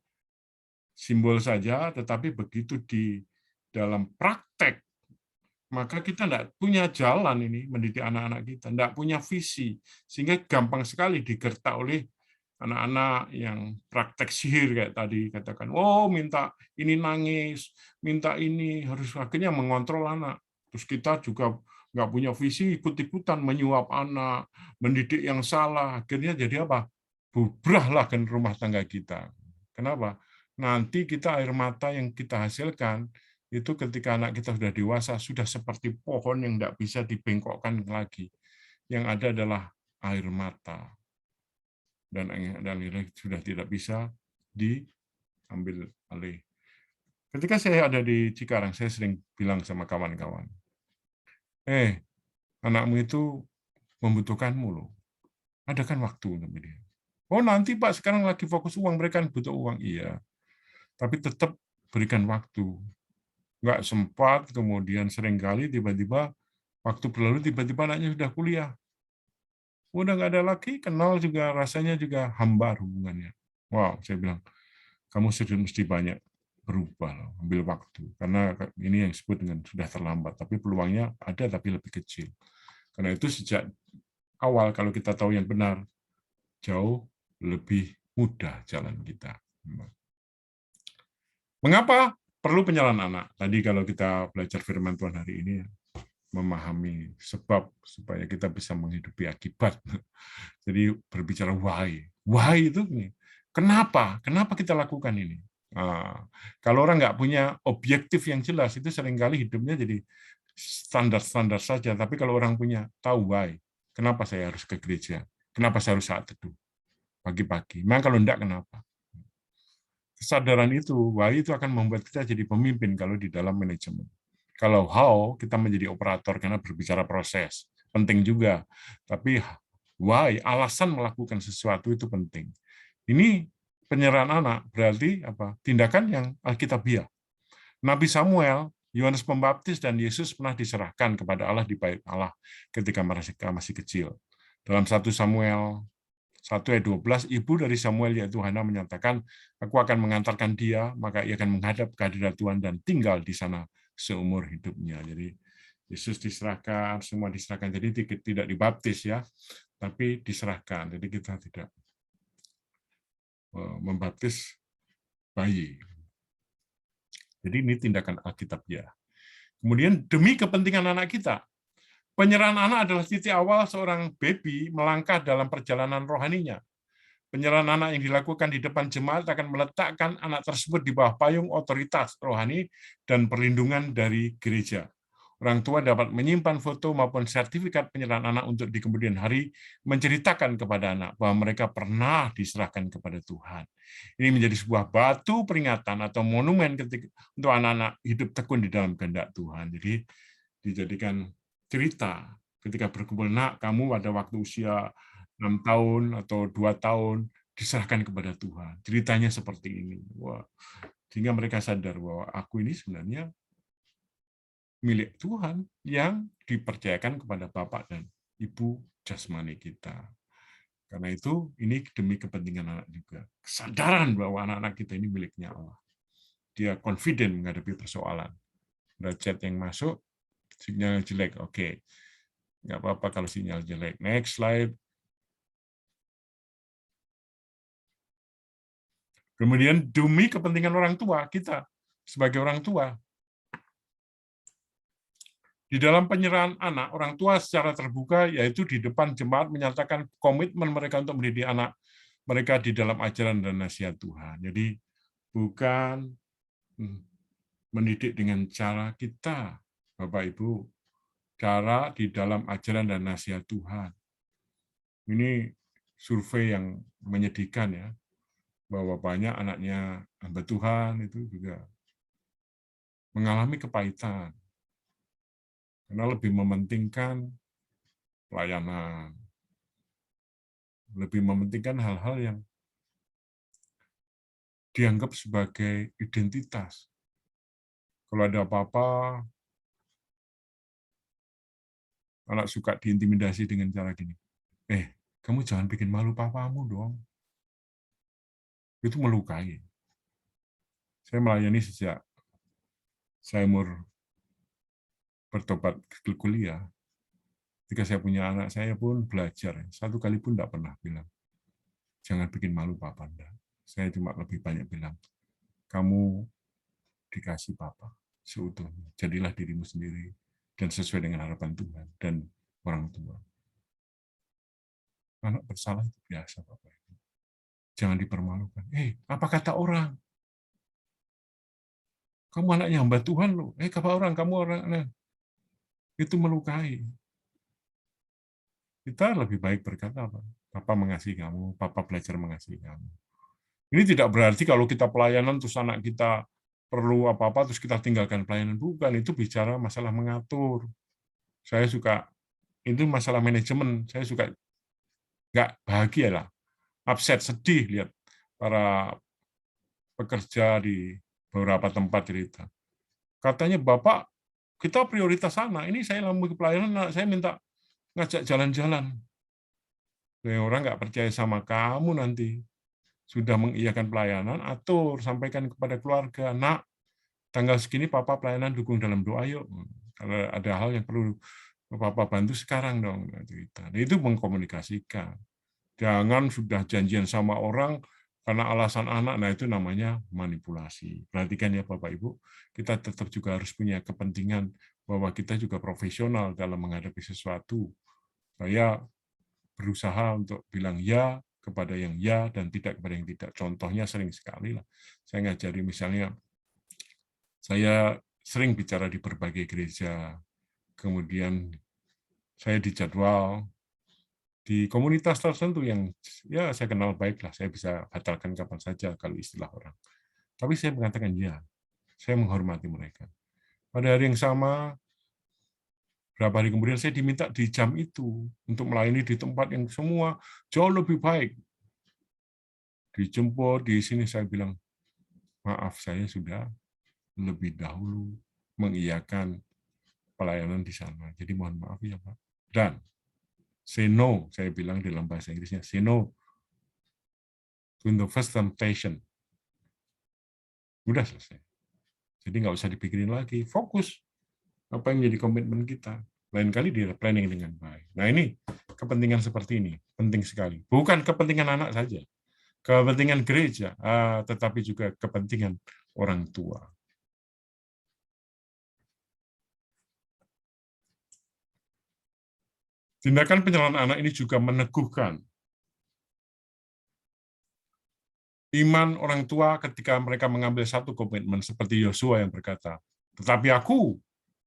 simbol saja, tetapi begitu di dalam praktek, maka kita tidak punya jalan ini mendidik anak-anak kita, tidak punya visi, sehingga gampang sekali digertak oleh anak-anak yang praktek sihir kayak tadi katakan, oh minta ini nangis, minta ini, harus akhirnya mengontrol anak. Terus kita juga nggak punya visi, ikut-ikutan menyuap anak, mendidik yang salah, akhirnya jadi apa? Bubrahlah kan rumah tangga kita. Kenapa? Nanti kita air mata yang kita hasilkan itu ketika anak kita sudah dewasa, sudah seperti pohon yang tidak bisa dibengkokkan lagi. Yang ada adalah air mata. Dan sudah tidak bisa diambil alih. Ketika saya ada di Cikarang, saya sering bilang sama kawan-kawan, anakmu itu membutuhkanmu loh. Adakan waktu untuk dia. Oh nanti Pak, sekarang lagi fokus uang, mereka butuh uang. Iya. Tapi tetap berikan waktu. Nggak sempat, kemudian seringkali tiba-tiba waktu berlalu, tiba-tiba anaknya sudah kuliah. Udah nggak ada lagi, kenal juga rasanya juga hambar hubungannya. Wow, saya bilang, kamu sudah mesti banyak berubah, ambil waktu. Karena ini yang disebut dengan sudah terlambat, tapi peluangnya ada tapi lebih kecil. Karena itu sejak awal kalau kita tahu yang benar, jauh lebih mudah jalan kita. Mengapa perlu penyerahan anak? Tadi kalau kita belajar firman Tuhan hari ini, memahami sebab supaya kita bisa menghidupi akibat. Jadi berbicara why. Why itu kenapa? Kenapa kita lakukan ini? Kalau orang nggak punya objektif yang jelas, itu seringkali hidupnya jadi standar-standar saja. Tapi kalau orang punya tahu why, kenapa saya harus ke gereja? Kenapa saya harus saat teduh pagi-pagi? Memang kalau enggak, kenapa? Kesadaran itu, why itu akan membuat kita jadi pemimpin kalau di dalam manajemen. Kalau how, kita menjadi operator karena berbicara proses. Penting juga. Tapi why, alasan melakukan sesuatu itu penting. Ini penyerahan anak berarti apa? Tindakan yang alkitabiah. Nabi Samuel, Yohanes Pembaptis, dan Yesus pernah diserahkan kepada Allah di bait Allah ketika mereka masih kecil. Dalam 1 Samuel 1 ayat 12, ibu dari Samuel yaitu Hana menyatakan, aku akan mengantarkan dia, maka ia akan menghadap kehadirat Tuhan dan tinggal di sana seumur hidupnya. Jadi Yesus diserahkan, semua diserahkan. Jadi tidak dibaptis ya, tapi diserahkan. Jadi kita tidak membaptis bayi. Jadi ini tindakan Alkitabiah. Kemudian demi kepentingan anak kita, penyerahan anak adalah titik awal seorang baby melangkah dalam perjalanan rohaninya. Penyerahan anak yang dilakukan di depan jemaat akan meletakkan anak tersebut di bawah payung otoritas rohani dan perlindungan dari gereja. Orang tua dapat menyimpan foto maupun sertifikat penyerahan anak untuk di kemudian hari menceritakan kepada anak bahwa mereka pernah diserahkan kepada Tuhan. Ini menjadi sebuah batu peringatan atau monumen untuk anak-anak hidup tekun di dalam kehendak Tuhan. Jadi dijadikan cerita ketika berkumpul, nak, kamu pada waktu usia 6 tahun atau 2 tahun diserahkan kepada Tuhan. Ceritanya seperti ini. Wah, sehingga mereka sadar bahwa aku ini sebenarnya milik Tuhan yang dipercayakan kepada Bapak dan Ibu jasmani kita. Karena itu ini demi kepentingan anak juga. Kesadaran bahwa anak-anak kita ini miliknya Allah. Dia confident menghadapi persoalan. Ada chat yang masuk, sinyal jelek, oke. Nggak apa-apa kalau sinyal jelek. Next slide. Kemudian demi kepentingan orang tua, kita sebagai orang tua, di dalam penyerahan anak, orang tua secara terbuka, yaitu di depan jemaat, menyatakan komitmen mereka untuk mendidik anak mereka di dalam ajaran dan nasihat Tuhan. Jadi bukan mendidik dengan cara kita, Bapak Ibu, cara di dalam ajaran dan nasihat Tuhan. Ini survei yang menyedihkan ya, bahwa banyak anaknya hamba Tuhan itu juga mengalami kepahitan. Karena lebih mementingkan pelayanan, lebih mementingkan hal-hal yang dianggap sebagai identitas. Kalau ada apa-apa, anak suka diintimidasi dengan cara gini. Kamu jangan bikin malu papamu dong. Itu melukai. Saya melayani sejak saya umur bertobat ke kuliah. Ketika saya punya anak, saya pun belajar. Satu kali pun tidak pernah bilang, jangan bikin malu papa. Enggak. Saya cuma lebih banyak bilang, kamu dikasih papa seutuhnya. Jadilah dirimu sendiri dan sesuai dengan harapan Tuhan dan orang tua. Anak bersalah itu biasa, Bapak. Jangan dipermalukan. Apa kata orang? Kamu anaknya hamba Tuhan loh. Kata orang, kamu orang. Itu melukai. Kita lebih baik berkata apa? Papa mengasihi kamu, Papa belajar mengasihi kamu. Ini tidak berarti kalau kita pelayanan terus anak kita perlu apa-apa terus kita tinggalkan pelayanan. Bukan, itu bicara masalah mengatur. Saya suka, itu masalah manajemen. Saya suka nggak bahagia lah, upset, sedih lihat para pekerja di beberapa tempat cerita. Katanya, Bapak, kita prioritas sana. Ini saya lambung pelayanan, saya minta ngajak jalan-jalan. Orang nggak percaya sama kamu nanti. sudah mengiyakan pelayanan, atur, sampaikan kepada keluarga, nak, tanggal segini Papa pelayanan dukung dalam doa yuk. Kalau ada hal yang perlu Papa bantu sekarang dong. Nah, itu mengkomunikasikan. Jangan sudah janjian sama orang karena alasan anak, nah itu namanya manipulasi. Perhatikan ya Bapak Ibu, kita tetap juga harus punya kepentingan bahwa kita juga profesional dalam menghadapi sesuatu. Saya berusaha untuk bilang ya kepada yang ya dan tidak kepada yang tidak. Contohnya sering sekali lah. Saya ngajari misalnya, saya sering bicara di berbagai gereja, kemudian saya dijadwal di komunitas tertentu yang ya saya kenal baik lah, saya bisa batalkan kapan saja kalau istilah orang. Tapi saya mengatakan ya, saya menghormati mereka. Pada hari yang sama, berapa hari kemudian saya diminta di jam itu untuk melayani di tempat yang semua jauh lebih baik. Dijemput di sini, saya bilang, maaf saya sudah lebih dahulu mengiyakan pelayanan di sana. Jadi mohon maaf ya Pak. Dan say no, saya bilang dalam bahasa Inggrisnya, say no to the first temptation. Udah selesai. Jadi nggak usah dipikirin lagi, fokus apa yang jadi komitmen kita. Lain kali dia planning dengan baik. Nah ini kepentingan seperti ini penting sekali. Bukan kepentingan anak saja, kepentingan gereja, tetapi juga kepentingan orang tua. Tindakan penyerahan anak ini juga meneguhkan iman orang tua ketika mereka mengambil satu komitmen seperti Yosua yang berkata, tetapi aku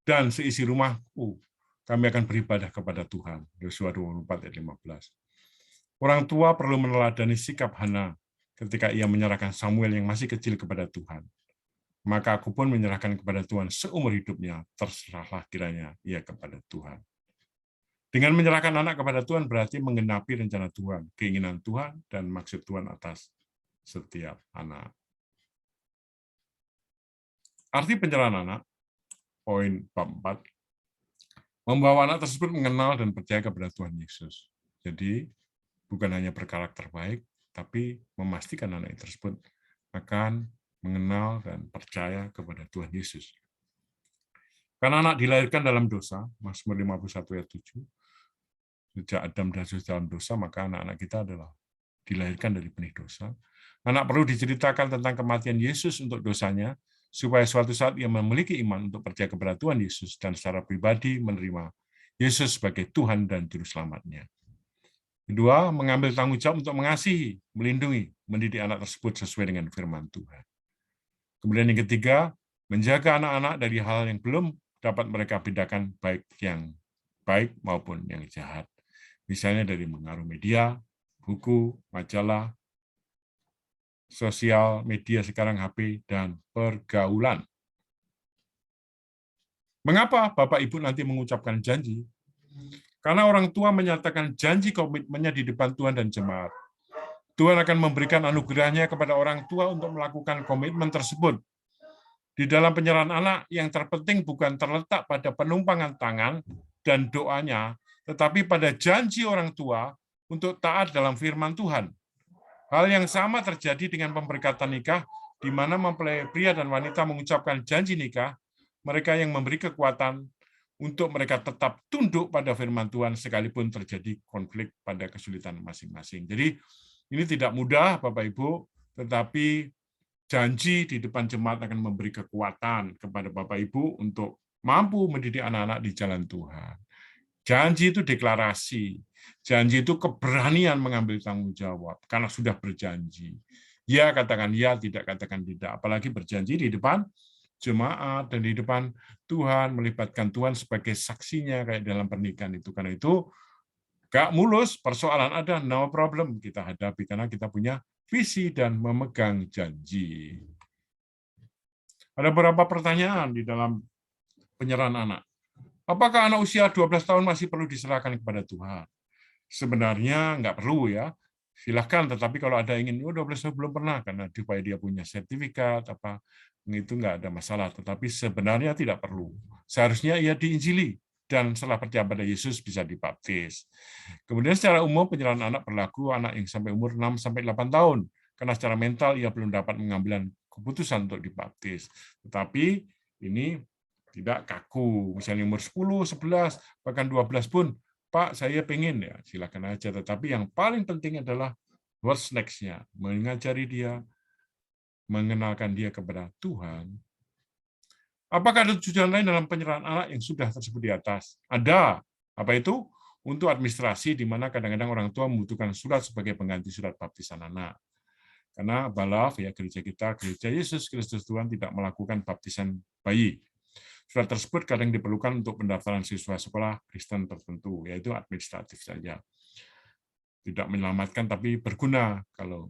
dan seisi rumahku, kami akan beribadah kepada Tuhan. Yosua 24 ayat 15. Orang tua perlu meneladani sikap Hana ketika ia menyerahkan Samuel yang masih kecil kepada Tuhan. Maka aku pun menyerahkan kepada Tuhan seumur hidupnya, terserahlah kiranya ia kepada Tuhan. Dengan menyerahkan anak kepada Tuhan berarti menggenapi rencana Tuhan, keinginan Tuhan, dan maksud Tuhan atas setiap anak. Arti penyerahan anak, poin bab 4, membawa anak tersebut mengenal dan percaya kepada Tuhan Yesus. Jadi, bukan hanya berkarakter baik, tapi memastikan anak tersebut akan mengenal dan percaya kepada Tuhan Yesus. Karena anak dilahirkan dalam dosa, Mazmur 51 ayat 7, sejak Adam dan Yesus dalam dosa, maka anak-anak kita adalah dilahirkan dari benih dosa. Anak perlu diceritakan tentang kematian Yesus untuk dosanya, supaya suatu saat ia memiliki iman untuk percaya kepada Tuhan Yesus dan secara pribadi menerima Yesus sebagai Tuhan dan Juru Selamatnya. Kedua, mengambil tanggung jawab untuk mengasihi, melindungi, mendidik anak tersebut sesuai dengan firman Tuhan. Kemudian yang ketiga, menjaga anak-anak dari hal yang belum dapat mereka bedakan, baik yang baik maupun yang jahat. Misalnya dari pengaruh media, buku, majalah, sosial media sekarang, HP, dan pergaulan. Mengapa Bapak Ibu nanti mengucapkan janji? Karena orang tua menyatakan janji komitmennya di depan Tuhan dan jemaat. Tuhan akan memberikan anugerahnya kepada orang tua untuk melakukan komitmen tersebut. Di dalam penyerahan anak, yang terpenting bukan terletak pada penumpangan tangan dan doanya, tetapi pada janji orang tua untuk taat dalam firman Tuhan. Hal yang sama terjadi dengan pemberkatan nikah, di mana mempelai pria dan wanita mengucapkan janji nikah, mereka yang memberi kekuatan untuk mereka tetap tunduk pada firman Tuhan sekalipun terjadi konflik pada kesulitan masing-masing. Jadi ini tidak mudah Bapak Ibu, tetapi janji di depan jemaat akan memberi kekuatan kepada Bapak Ibu untuk mampu mendidik anak-anak di jalan Tuhan. Janji itu deklarasi. Janji itu keberanian mengambil tanggung jawab karena sudah berjanji. Ya katakan ya, tidak katakan tidak. Apalagi berjanji di depan jemaat dan di depan Tuhan, melibatkan Tuhan sebagai saksinya kayak dalam pernikahan itu. Karena itu gak mulus, persoalan ada, no problem kita hadapi karena kita punya visi dan memegang janji. Ada beberapa pertanyaan di dalam penyerahan anak. Apakah anak usia 12 tahun masih perlu diserahkan kepada Tuhan? Sebenarnya nggak perlu ya. Silahkan, tetapi kalau ada ingin, 12 tahun belum pernah, karena supaya dia punya sertifikat, apa itu nggak ada masalah. Tetapi sebenarnya tidak perlu. Seharusnya ia diinjili, dan setelah percaya pada Yesus bisa dibaptis. Kemudian secara umum penyerahan anak berlaku anak yang sampai umur 6-8 tahun. karena secara mental ia belum dapat mengambil keputusan untuk dibaptis. Tetapi ini tidak kaku, misalnya umur 10, 11, bahkan 12 pun, Pak, saya pengen, ya silakan aja. Tetapi yang paling penting adalah what's next-nya, mengajari dia, mengenalkan dia kepada Tuhan. Apakah ada tujuan lain dalam penyerahan anak yang sudah tersebut di atas? Ada. Apa itu? Untuk administrasi, di mana kadang-kadang orang tua membutuhkan surat sebagai pengganti surat baptisan anak. Karena Balaf, ya gereja kita, gereja Yesus Kristus Tuhan tidak melakukan baptisan bayi. Surat tersebut kadang diperlukan untuk pendaftaran siswa sekolah Kristen tertentu, yaitu administratif saja. Tidak menyelamatkan, tapi berguna kalau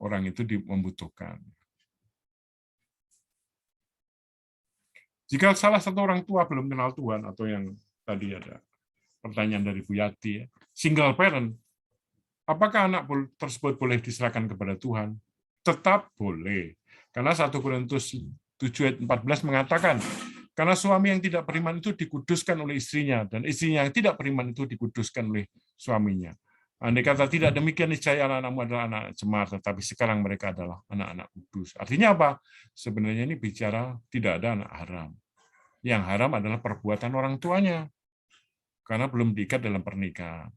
orang itu membutuhkan. Jika salah satu orang tua belum kenal Tuhan, atau yang tadi ada pertanyaan dari Bu Yati, single parent, apakah anak tersebut boleh diserahkan kepada Tuhan? Tetap boleh. Karena 1 Korintus 7 ayat 14 mengatakan, karena suami yang tidak beriman itu dikuduskan oleh istrinya, dan istrinya yang tidak beriman itu dikuduskan oleh suaminya. Andai kata tidak demikian, niscaya anak-anakmu adalah anak cemar, tetapi sekarang mereka adalah anak-anak kudus. Artinya apa? Sebenarnya ini bicara tidak ada anak haram. Yang haram adalah perbuatan orang tuanya, karena belum diikat dalam pernikahan.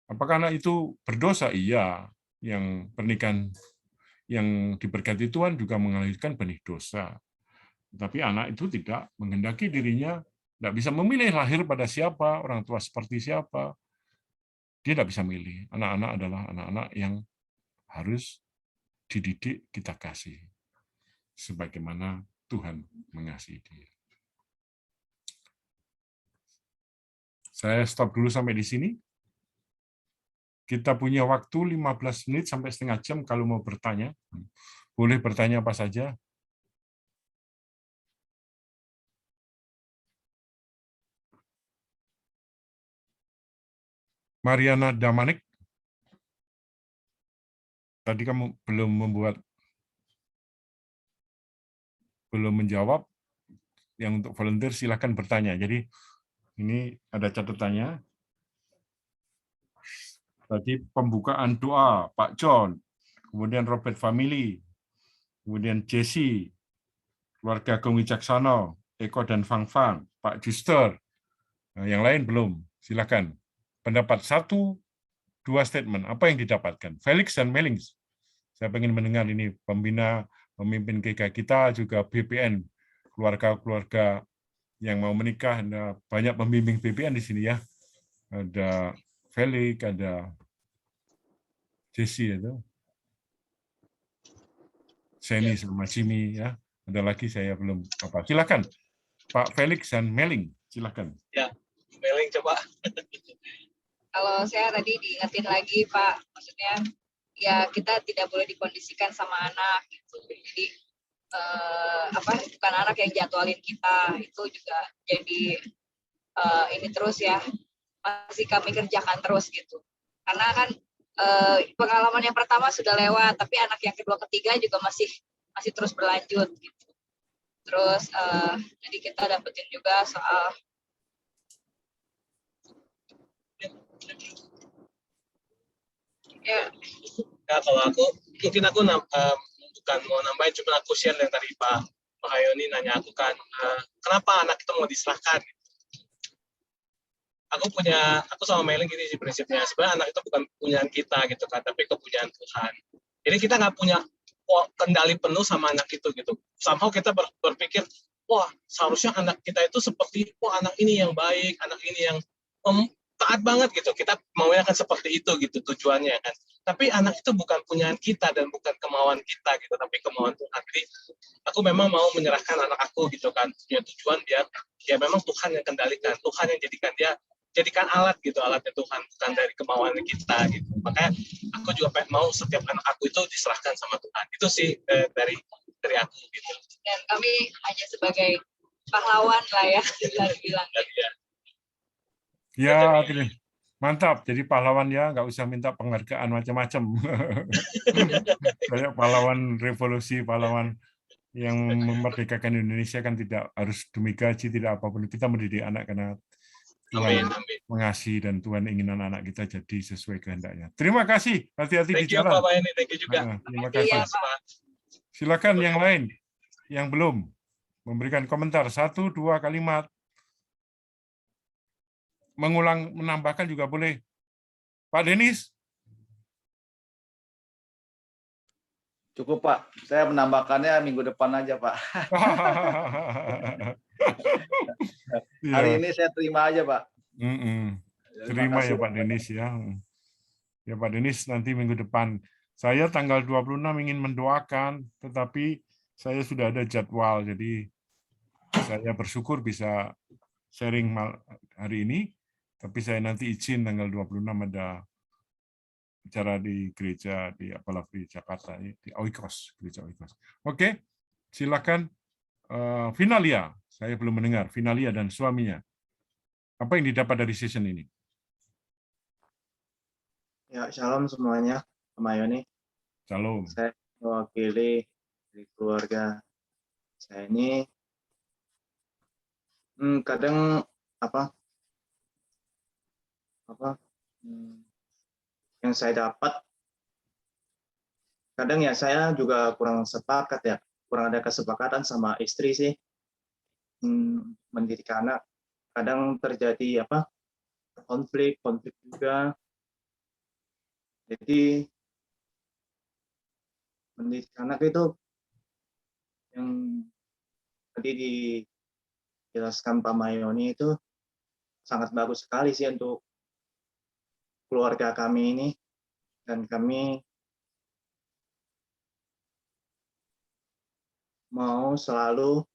Apakah anak itu berdosa? Iya. Yang pernikahan yang diberkati Tuhan juga mengalirkan benih dosa. Tapi anak itu tidak menghendaki dirinya, tidak bisa memilih lahir pada siapa, orang tua seperti siapa. Dia tidak bisa milih. Anak-anak adalah anak-anak yang harus dididik, kita kasih. Sebagaimana Tuhan mengasihi dia. Saya stop dulu sampai di sini. Kita punya waktu 15 menit sampai setengah jam kalau mau bertanya. Boleh bertanya apa saja. Mariana Damanik, tadi kamu belum menjawab. Yang untuk volunteer silakan bertanya. Jadi ini ada catatannya. Tadi pembukaan doa Pak John, kemudian Robert Family, kemudian Jesse, keluarga Agung Wijaksono, Eko dan Fang Fang, Pak Juster. Nah, yang lain belum. Silakan. Pendapat 1-2 statement, apa yang didapatkan? Felix dan Melings. Saya ingin mendengar ini pembina, pemimpin GK kita, juga BPN, keluarga-keluarga yang mau menikah, ada banyak pembimbing BPN di sini ya. Ada Felix, ada Jesse, itu Seni sama Jimmy ya. Ada lagi saya belum apa. Silakan Pak Felix dan Meling, silakan. Ya, Meling coba. Kalau saya tadi diingetin lagi Pak, maksudnya ya kita tidak boleh dikondisikan sama anak gitu. Jadi bukan anak yang jadwalin kita, itu juga jadi ini terus ya, masih kami kerjakan terus gitu. Karena kan pengalaman yang pertama sudah lewat, tapi anak yang kedua ketiga juga masih terus berlanjut gitu. Terus jadi kita dapetin juga soal ya kalau aku mungkin aku bukan mau nambahin, cuma aku share yang tadi Pak Hayoni nanya aku kan, kenapa anak itu mau diserahkan? Aku sama Meling gini sih prinsipnya, sebenarnya anak itu bukan kepunyaan kita gitu kan, tapi kepunyaan Tuhan. Jadi kita nggak punya kendali penuh sama anak itu gitu. Somehow kita berpikir, wah seharusnya anak kita itu seperti, wah anak ini yang baik, anak ini yang taat banget gitu. Kita maunya kan seperti itu gitu tujuannya kan. Tapi anak itu bukan punyaan kita dan bukan kemauan kita gitu, tapi kemauan Tuhan. Jadi aku memang mau menyerahkan anak aku gitu kan, punya tujuan biar ya memang Tuhan yang kendalikan, Tuhan yang jadikan alat gitu, alatnya Tuhan, bukan dari kemauan kita gitu. Makanya aku juga mau setiap anak aku itu diserahkan sama Tuhan. Itu sih dari aku gitu. Dan kami hanya sebagai pahlawan lah ya, bilang. Ya, mantap. Jadi pahlawan ya, nggak usah minta penghargaan macam-macam. Kayak pahlawan revolusi, pahlawan yang memerdekakan Indonesia kan tidak harus demi gaji, tidak apapun. Kita mendidik anak karena Tuhan Amin. mengasihi dan Tuhan ingin anak-anak kita jadi sesuai kehendaknya. Terima kasih. Hati-hati di Thank you jalan. Pak Wayani, thank you juga. Terima Iya, kasih. Pak. Silakan yang lain yang belum memberikan komentar 1-2 kalimat. Mengulang, menambahkan juga boleh. Pak Denis. Cukup Pak, saya menambahkannya minggu depan aja Pak. Hari Iya. ini saya terima aja Pak. Terima ya kasih, Pak Denis ya. Ya Pak Denis, nanti minggu depan. Saya tanggal 26 ingin mendoakan, tetapi saya sudah ada jadwal, jadi saya bersyukur bisa sharing hari ini, tapi saya nanti izin tanggal 26 ada acara di gereja di apalagi Jakarta, di Oikos, gereja Oikos. Oke, silakan Finalia. Saya belum mendengar Finalia dan suaminya. Apa yang didapat dari session ini? Ya, shalom semuanya, Pak Mayoni. Shalom. Saya mewakili dari keluarga saya ini kadang yang saya dapat kadang ya saya juga kurang sepakat ya, kurang ada kesepakatan sama istri sih mendidik anak. Kadang terjadi konflik juga. Jadi mendidik anak itu yang tadi dijelaskan Pak Mayoni itu sangat bagus sekali sih untuk keluarga kami ini, dan kami mau selalu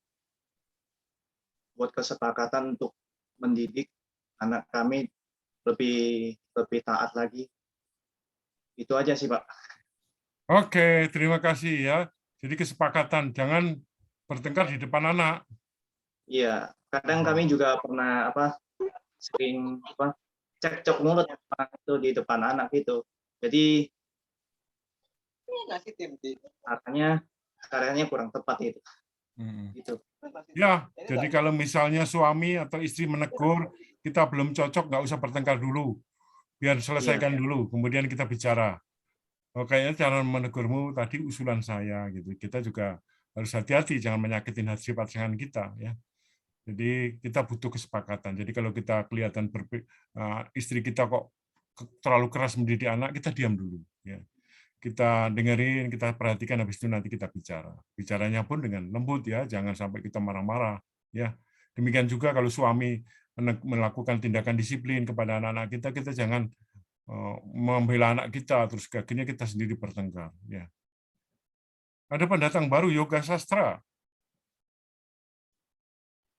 buat kesepakatan untuk mendidik anak kami lebih taat lagi. Itu aja sih Pak. Oke, terima kasih ya. Jadi kesepakatan, jangan bertengkar di depan anak. Iya, kadang kami juga pernah sering cekcok mulut itu di depan anak itu. Jadi karyanya kurang tepat itu. Gitu. Ya, jadi kalau misalnya suami atau istri menegur, kita belum cocok, nggak usah bertengkar dulu. Biar selesaikan dulu, kemudian kita bicara. Oh, kayaknya cara menegurmu tadi usulan saya gitu. Kita juga harus hati-hati, jangan menyakitin hati pasangan kita ya. Jadi kita butuh kesepakatan. Jadi kalau kita kelihatan istri kita kok terlalu keras mendidik anak, kita diam dulu. Ya. Kita dengerin, kita perhatikan, habis itu nanti kita bicara. Bicaranya pun dengan lembut ya, jangan sampai kita marah-marah. Ya. Demikian juga kalau suami melakukan tindakan disiplin kepada anak-anak kita, kita jangan membela anak kita, terus akhirnya kita sendiri bertengkar. Ya. Ada pendatang baru, Yoga Sastra.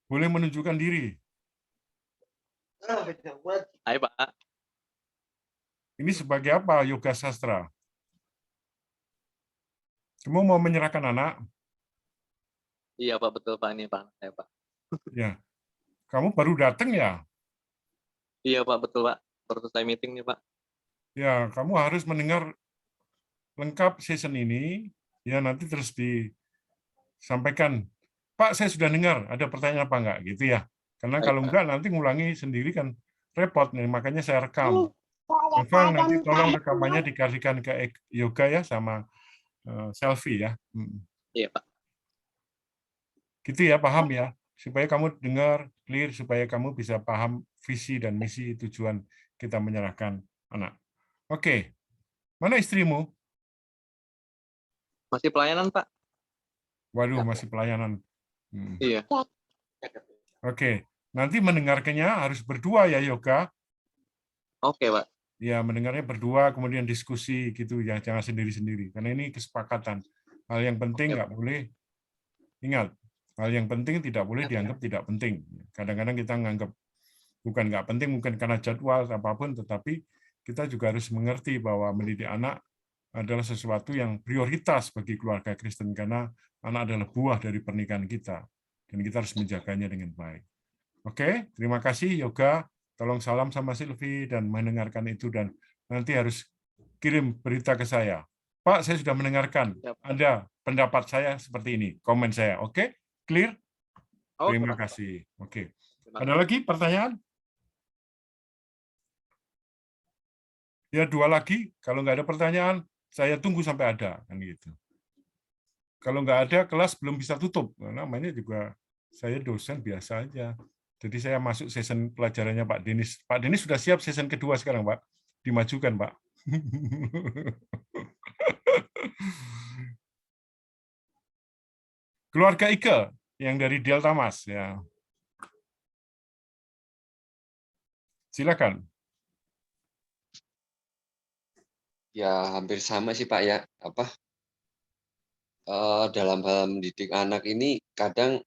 Boleh menunjukkan diri. Hai Pak. Ini sebagai apa Yoga Sastra? Kamu mau menyerahkan anak? Iya Pak, betul Pak, ini Pak. Saya Pak. Ya. Kamu baru datang ya? Iya Pak, betul Pak. Baru selesai meeting nih Pak. Ya, kamu harus mendengar lengkap session ini. Ya, nanti terus disampaikan. Pak, saya sudah dengar, ada pertanyaan apa enggak? Gitu ya. Karena kalau enggak, nanti ngulangi sendiri kan repot nih, makanya saya rekam. Evan, nanti tolong rekamannya dikasihkan ke Yoga ya, sama selfie ya. Iya Pak. Gitu ya, paham ya. Supaya kamu dengar, clear, supaya kamu bisa paham visi dan misi tujuan kita menyerahkan anak. Oke. Mana istrimu? Masih pelayanan Pak. Waduh, masih pelayanan. Iya. Oke, nanti mendengarkannya harus berdua ya Yoga. Oke Pak. Ya, mendengarnya berdua, kemudian diskusi gitu ya, jangan sendiri-sendiri. Karena ini kesepakatan. Hal yang penting nggak boleh, ingat, hal yang penting tidak boleh dianggap tidak penting. Kadang-kadang kita menganggap bukan nggak penting, mungkin karena jadwal apapun, tetapi kita juga harus mengerti bahwa mendidik anak adalah sesuatu yang prioritas bagi keluarga Kristen, karena anak adalah buah dari pernikahan kita, dan kita harus menjaganya dengan baik. Oke, terima kasih Yoga. Tolong salam sama Silvi dan mendengarkan itu, dan nanti harus kirim berita ke saya. Pak, saya sudah mendengarkan. Ada pendapat saya seperti ini, komen saya. Oke, clear? Terima kasih. Oke. Ada lagi pertanyaan? Ya 2 lagi, kalau nggak ada pertanyaan, saya tunggu sampai ada, kan gitu. Kalau nggak ada, kelas belum bisa tutup. Namanya juga saya dosen biasa aja. Jadi saya masuk season pelajarannya Pak Denis. Pak Denis sudah siap season kedua sekarang, Pak. Dimajukan, Pak. Keluarga Ike yang dari Delta Mas, ya. Silakan. Ya hampir sama sih Pak ya. Dalam hal mendidik anak ini kadang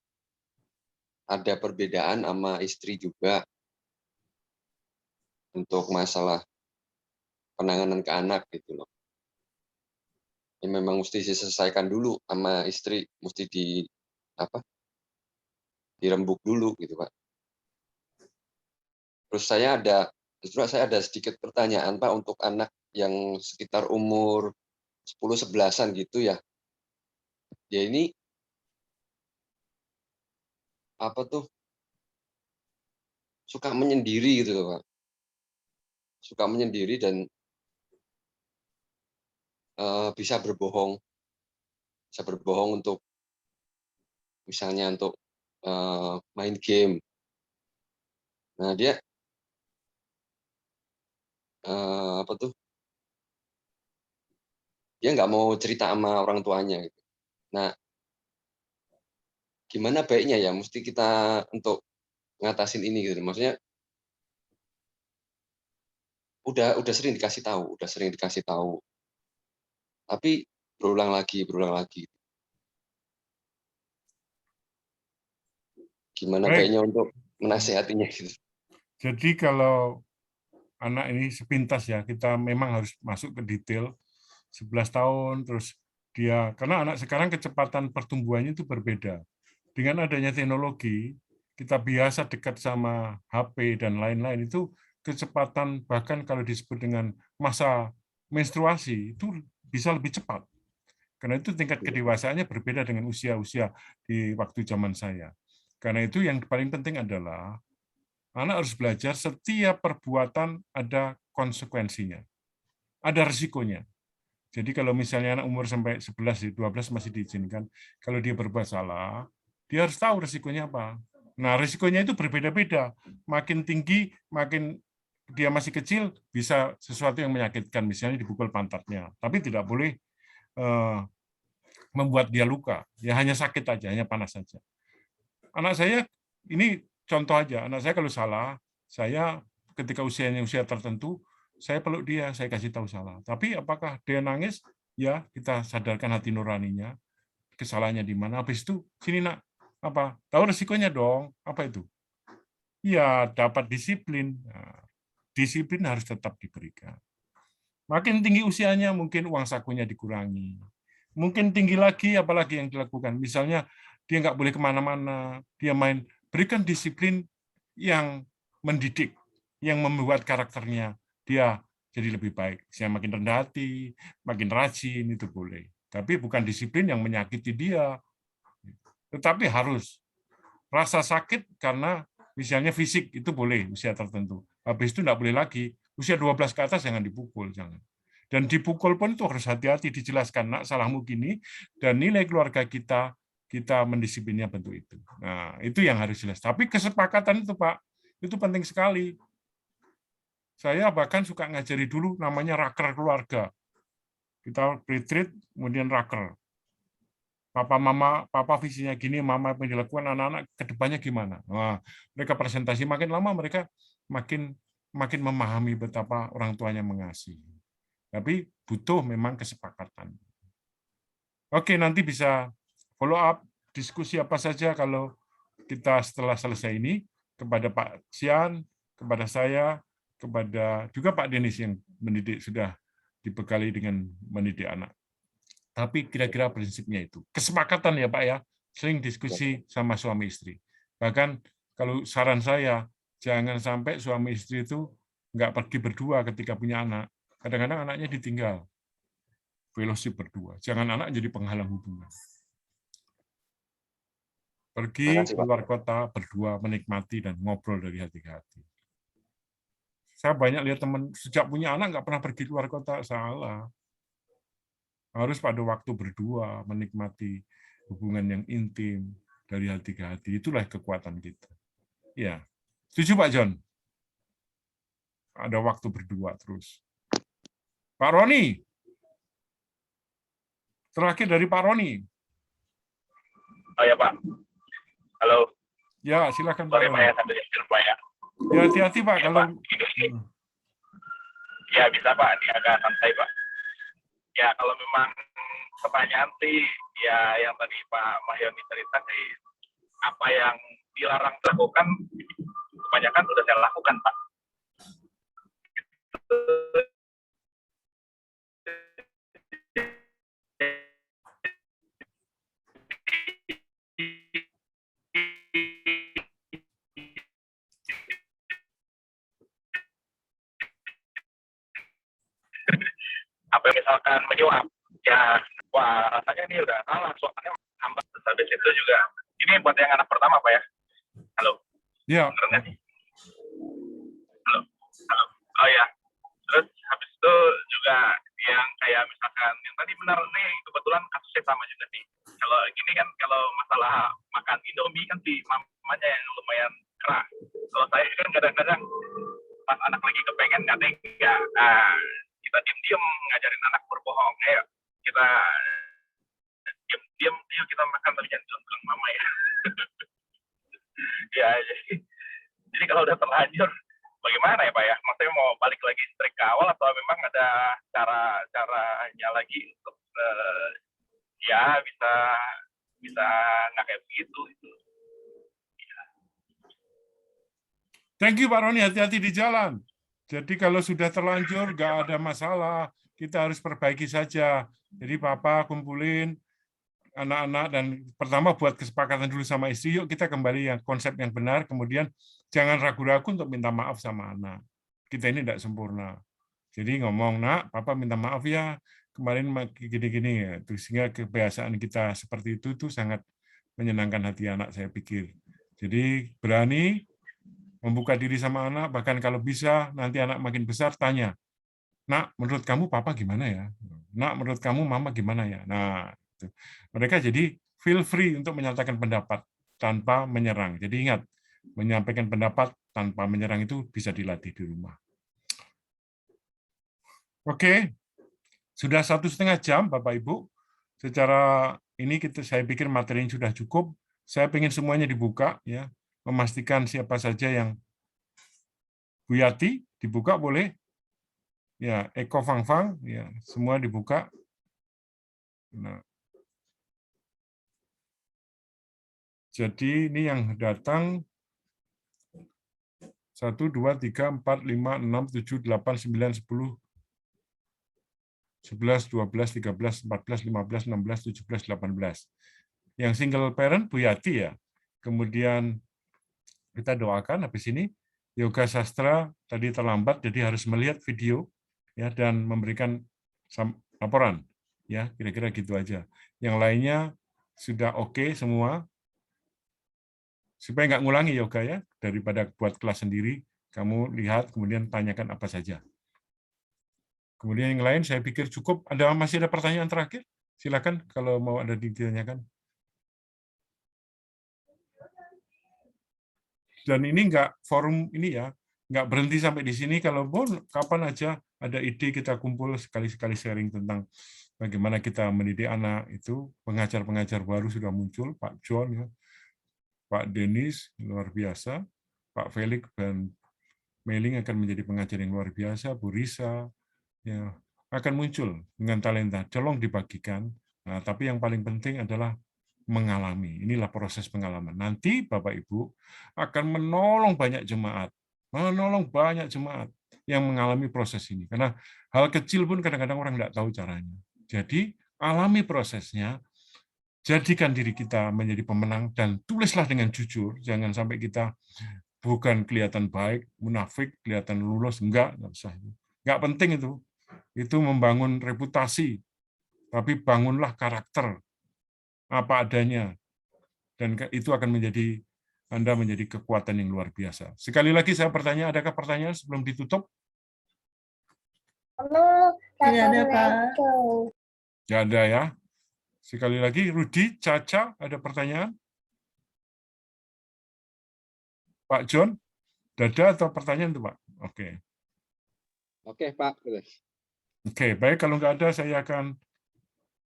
ada perbedaan sama istri juga untuk masalah penanganan ke anak gitu loh. Ya memang mesti diselesaikan dulu sama istri, mesti dirembuk dulu gitu Pak. Terus saya ada sedikit pertanyaan Pak untuk anak yang sekitar umur 10-11-an gitu ya. Ya ini suka menyendiri gitu loh Pak. Suka menyendiri dan bisa berbohong untuk misalnya untuk main game. Nah dia dia nggak mau cerita sama orang tuanya gitu. Nah gimana baiknya ya mesti kita untuk ngatasin ini gitu. Maksudnya udah sering dikasih tahu. Tapi berulang lagi. Gimana Baik. baiknya untuk menasehatinya gitu. Jadi kalau anak ini sepintas ya, kita memang harus masuk ke detail. 11 tahun, terus karena anak sekarang kecepatan pertumbuhannya itu berbeda. Dengan adanya teknologi, kita biasa dekat sama HP dan lain-lain, itu kecepatan bahkan kalau disebut dengan masa menstruasi, itu bisa lebih cepat. Karena itu tingkat kedewasaannya berbeda dengan usia-usia di waktu zaman saya. Karena itu yang paling penting adalah anak harus belajar setiap perbuatan ada konsekuensinya, ada risikonya. Jadi kalau misalnya anak umur sampai 11, 12 masih diizinkan, kalau dia berbuat salah, dia harus tahu risikonya apa. Nah, risikonya itu berbeda-beda. Makin tinggi, makin dia masih kecil, bisa sesuatu yang menyakitkan, misalnya dipukul pantatnya. Tapi tidak boleh membuat dia luka. Ya hanya sakit aja, hanya panas saja. Anak saya, ini contoh aja, anak saya kalau salah, saya ketika usianya usia tertentu, saya peluk dia, saya kasih tahu salah. Tapi apakah dia nangis? Ya, kita sadarkan hati nuraninya, kesalahannya di mana. Habis itu, sini nak, tahu resikonya dong. Apa itu? Ya, dapat disiplin. Nah, disiplin harus tetap diberikan. Makin tinggi usianya, mungkin uang sakunya dikurangi. Mungkin tinggi lagi, apalagi yang dilakukan. Misalnya, dia nggak boleh kemana-mana, dia main. Berikan disiplin yang mendidik, yang membuat karakternya dia jadi lebih baik. Saya makin rendah hati, makin rajin, itu boleh. Tapi bukan disiplin yang menyakiti dia. Tetapi harus. Rasa sakit karena misalnya fisik, itu boleh usia tertentu. Habis itu nggak boleh lagi. Usia 12 ke atas jangan dipukul. Jangan. Dan dipukul pun itu harus hati-hati, dijelaskan, nak salahmu gini, dan nilai keluarga kita mendisiplinnya bentuk itu. Nah, itu yang harus jelas. Tapi kesepakatan itu, Pak, itu penting sekali. Saya bahkan suka ngajari dulu namanya raker keluarga. Kita pre-treat, kemudian raker. Papa visinya gini, mama yang dilakukan, anak-anak ke depannya gimana. Nah, mereka presentasi, makin lama mereka makin memahami betapa orang tuanya mengasihi. Tapi butuh memang kesepakatan. Oke, nanti bisa follow up, diskusi apa saja kalau kita setelah selesai ini, kepada Pak Sian, kepada saya, kepada juga Pak Denis yang mendidik, sudah dibekali dengan mendidik anak. Tapi kira-kira prinsipnya itu. Kesepakatan ya Pak ya, sering diskusi sama suami istri. Bahkan kalau saran saya, jangan sampai suami istri itu nggak pergi berdua ketika punya anak. Kadang-kadang anaknya ditinggal. Fellowship berdua. Jangan anak jadi penghalang hubungan. Pergi keluar kota berdua, menikmati dan ngobrol dari hati ke hati. Saya banyak lihat teman sejak punya anak nggak pernah pergi keluar kota, salah. Harus pada waktu berdua menikmati hubungan yang intim dari hati ke hati. Itulah kekuatan kita. Ya, setuju Pak John? Ada waktu berdua terus. Pak Roni. Terakhir dari Pak Roni. Oh ya Pak. Halo. Ya, silakan Pak Sorry Roni. Pak ya, sambil nyetir Pak ya. Ya, hati-hati Pak. Ya, Kalau Pak. Ya bisa Pak, ini agak santai Pak. Ya kalau memang pertanyaan sih, ya yang tadi Pak Mahyoni cerita sih, apa yang dilarang dilakukan, kebanyakan sudah saya lakukan Pak. Apa misalkan menyuap, ya wah rasanya ini udah salah, suasananya hambat. Terus habis itu juga, ini buat yang anak pertama Pak ya. Halo. Ya. Bener nggak sih? Halo. Halo. Oh ya. Terus habis itu juga yang kayak misalkan yang tadi benar nih, kebetulan kasusnya sama juga sih. Kalau gini kan, kalau masalah makan Indomie kan si mamanya yang lumayan keras. Kalau saya kan kadang-kadang pas anak lagi kepengen nggak tega, kita diam-diam ngajarin anak berbohong. Ayo kita diam-diam, yuk kita makan tapi jangan bilang mama ya. Ya jadi kalau udah terlanjur bagaimana ya Pak ya? Maksudnya mau balik lagi strik ke awal atau memang ada caranya lagi untuk ya bisa nggak kayak begitu itu. Thank you Pak Roni, hati-hati di jalan. Jadi kalau sudah terlanjur, nggak ada masalah. Kita harus perbaiki saja. Jadi Papa kumpulin anak-anak dan pertama buat kesepakatan dulu sama istri, yuk kita kembali yang konsep yang benar, kemudian jangan ragu-ragu untuk minta maaf sama anak. Kita ini tidak sempurna. Jadi ngomong, nak, Papa minta maaf ya, kemarin gini-gini ya. Sehingga kebiasaan kita seperti itu tuh sangat menyenangkan hati anak, saya pikir. Jadi berani membuka diri sama anak, bahkan kalau bisa nanti anak makin besar tanya, nak, menurut kamu Papa gimana ya? Nak, menurut kamu Mama gimana ya? Nah, itu. Mereka jadi feel free untuk menyatakan pendapat tanpa menyerang. Jadi ingat, menyampaikan pendapat tanpa menyerang itu bisa dilatih di rumah. Oke, sudah 1,5 jam Bapak Ibu. Secara ini saya pikir materi sudah cukup. Saya ingin semuanya dibuka, ya, memastikan siapa saja yang Bu Yati dibuka boleh, ya, Eko Fangfang, ya, semua dibuka. Nah. Jadi ini yang datang 1, 2, 3, 4, 5, 6, 7, 8, 9, 10, 11, 12, 13, 14, 15, 16, 17, 18. Yang single parent Bu Yati ya. Kemudian kita doakan habis ini Yoga Sastra tadi terlambat jadi harus melihat video ya dan memberikan laporan ya, kira-kira gitu aja. Yang lainnya sudah oke semua. Supaya nggak ngulangi yoga ya, daripada buat kelas sendiri, kamu lihat kemudian tanyakan apa saja. Kemudian yang lain saya pikir cukup. Masih ada pertanyaan terakhir? Silakan kalau mau ada ditanyakan. Dan ini nggak forum ini ya, nggak berhenti sampai di sini. Kalau mau kapan aja ada ide kita kumpul sekali-sekali sharing tentang bagaimana kita mendidik anak itu. Pengajar-pengajar baru sudah muncul, Pak John, ya, Pak Denis luar biasa, Pak Felix dan Meling akan menjadi pengajar yang luar biasa, Bu Risa ya akan muncul dengan talenta. Tolong dibagikan. Nah, tapi yang paling penting adalah mengalami. Inilah proses pengalaman. Nanti Bapak Ibu akan menolong banyak jemaat yang mengalami proses ini. Karena hal kecil pun kadang-kadang orang tidak tahu caranya. Jadi alami prosesnya, jadikan diri kita menjadi pemenang dan tulislah dengan jujur. Jangan sampai kita bukan kelihatan baik, munafik, kelihatan lulus, enggak usah. Enggak penting itu. Itu membangun reputasi. Tapi bangunlah karakter apa adanya, dan itu akan menjadi Anda menjadi kekuatan yang luar biasa. Sekali lagi saya bertanya, adakah pertanyaan sebelum ditutup? Tidak ada, Pak. Tidak ada ya. Sekali lagi, Rudi, Caca, ada pertanyaan? Pak John, ada atau pertanyaan itu, Pak? Oke. Oke, Pak. Oke, baik. Kalau nggak ada, saya akan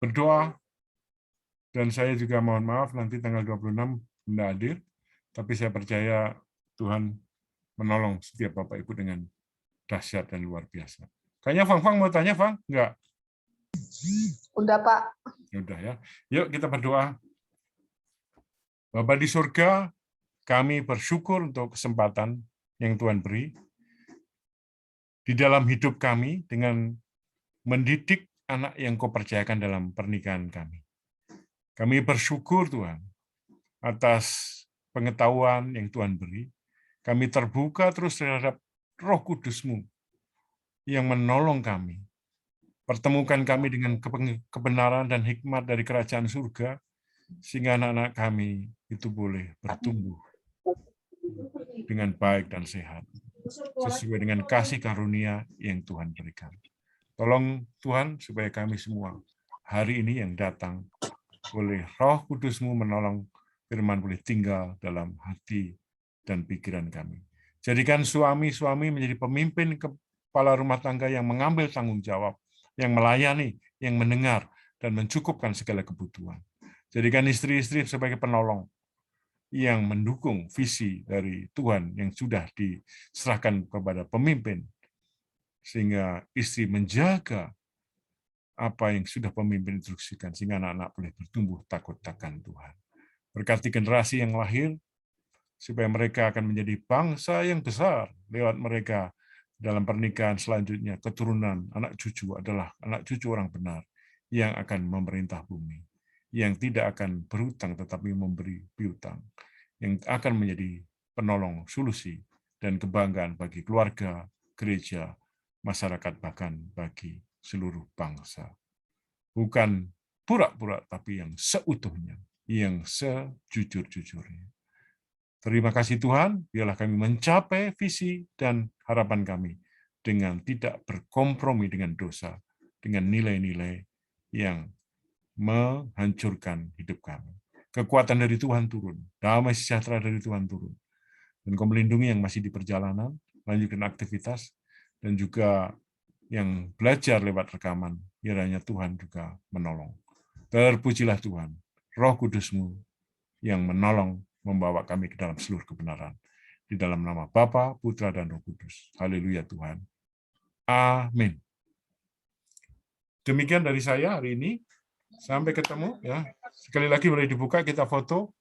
berdoa. Dan saya juga mohon maaf, nanti tanggal 26 tidak hadir. Tapi saya percaya Tuhan menolong setiap Bapak Ibu dengan dahsyat dan luar biasa. Kayaknya Fang mau tanya, Fang? Enggak? Udah, Pak. Udah ya. Yuk kita berdoa. Bapa di surga, kami bersyukur untuk kesempatan yang Tuhan beri di dalam hidup kami dengan mendidik anak yang Kau percayakan dalam pernikahan kami. Kami bersyukur Tuhan atas pengetahuan yang Tuhan beri. Kami terbuka terus terhadap Roh Kudus-Mu yang menolong kami. Pertemukan kami dengan kebenaran dan hikmat dari kerajaan surga, sehingga anak-anak kami itu boleh bertumbuh dengan baik dan sehat, sesuai dengan kasih karunia yang Tuhan berikan. Tolong Tuhan, supaya kami semua hari ini yang datang, boleh Roh Kudus-Mu menolong firman boleh tinggal dalam hati dan pikiran kami. Jadikan suami-suami menjadi pemimpin kepala rumah tangga yang mengambil tanggung jawab, yang melayani, yang mendengar, dan mencukupkan segala kebutuhan. Jadikan istri-istri sebagai penolong yang mendukung visi dari Tuhan yang sudah diserahkan kepada pemimpin, sehingga istri menjaga apa yang sudah pemimpin instruksikan, sehingga anak-anak boleh bertumbuh takut akan Tuhan. Berkati generasi yang lahir, supaya mereka akan menjadi bangsa yang besar lewat mereka. Dalam pernikahan selanjutnya, keturunan anak cucu adalah anak cucu orang benar yang akan memerintah bumi, yang tidak akan berhutang tetapi memberi piutang, yang akan menjadi penolong solusi dan kebanggaan bagi keluarga, gereja, masyarakat, bahkan bagi seluruh bangsa. Bukan pura-pura, tapi yang seutuhnya, yang sejujur-jujurnya. Terima kasih Tuhan, biarlah kami mencapai visi dan harapan kami dengan tidak berkompromi dengan dosa, dengan nilai-nilai yang menghancurkan hidup kami. Kekuatan dari Tuhan turun, damai sejahtera dari Tuhan turun, dan Kau melindungi yang masih di perjalanan, lanjutkan aktivitas, dan juga yang belajar lewat rekaman, kiranya Tuhan juga menolong. Terpujilah Tuhan, Roh Kudus-Mu yang menolong, membawa kami ke dalam seluruh kebenaran. Di dalam nama Bapa, Putra, dan Roh Kudus. Haleluya Tuhan. Amin. Demikian dari saya hari ini. Sampai ketemu ya. Sekali lagi boleh dibuka, kita foto.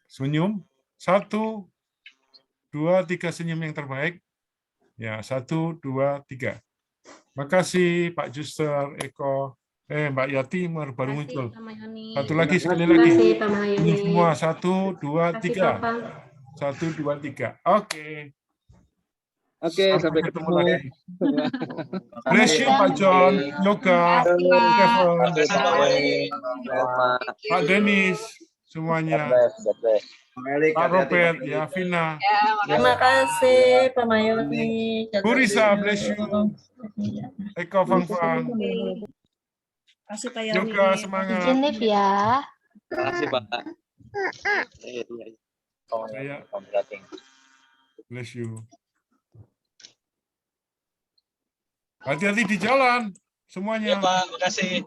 Senyum. 1, 2, 3 senyum yang terbaik. Ya, 1, 2, 3. Makasih Pak Juster, Eko. Mbak Yati baru muncul. Satu lagi, sekali lagi. Ini semua, 1, 2, 3. 1, 2, 3. Oke. Oke, sampai ketemu lagi. Bless you, Pak John, Yoga, Kevin, Pak Denis, semuanya. Pak Robert, ya, Vina. Terima kasih, Pak Mayoni. Bu Risa, bless you. Eko, Fang. Kasih Pak Yoni. Yoga, semangat. Izin Liv ya. Terima kasih, Pak. Saya bless you. Hati-hati di jalan semuanya. Ya, Pak, makasih.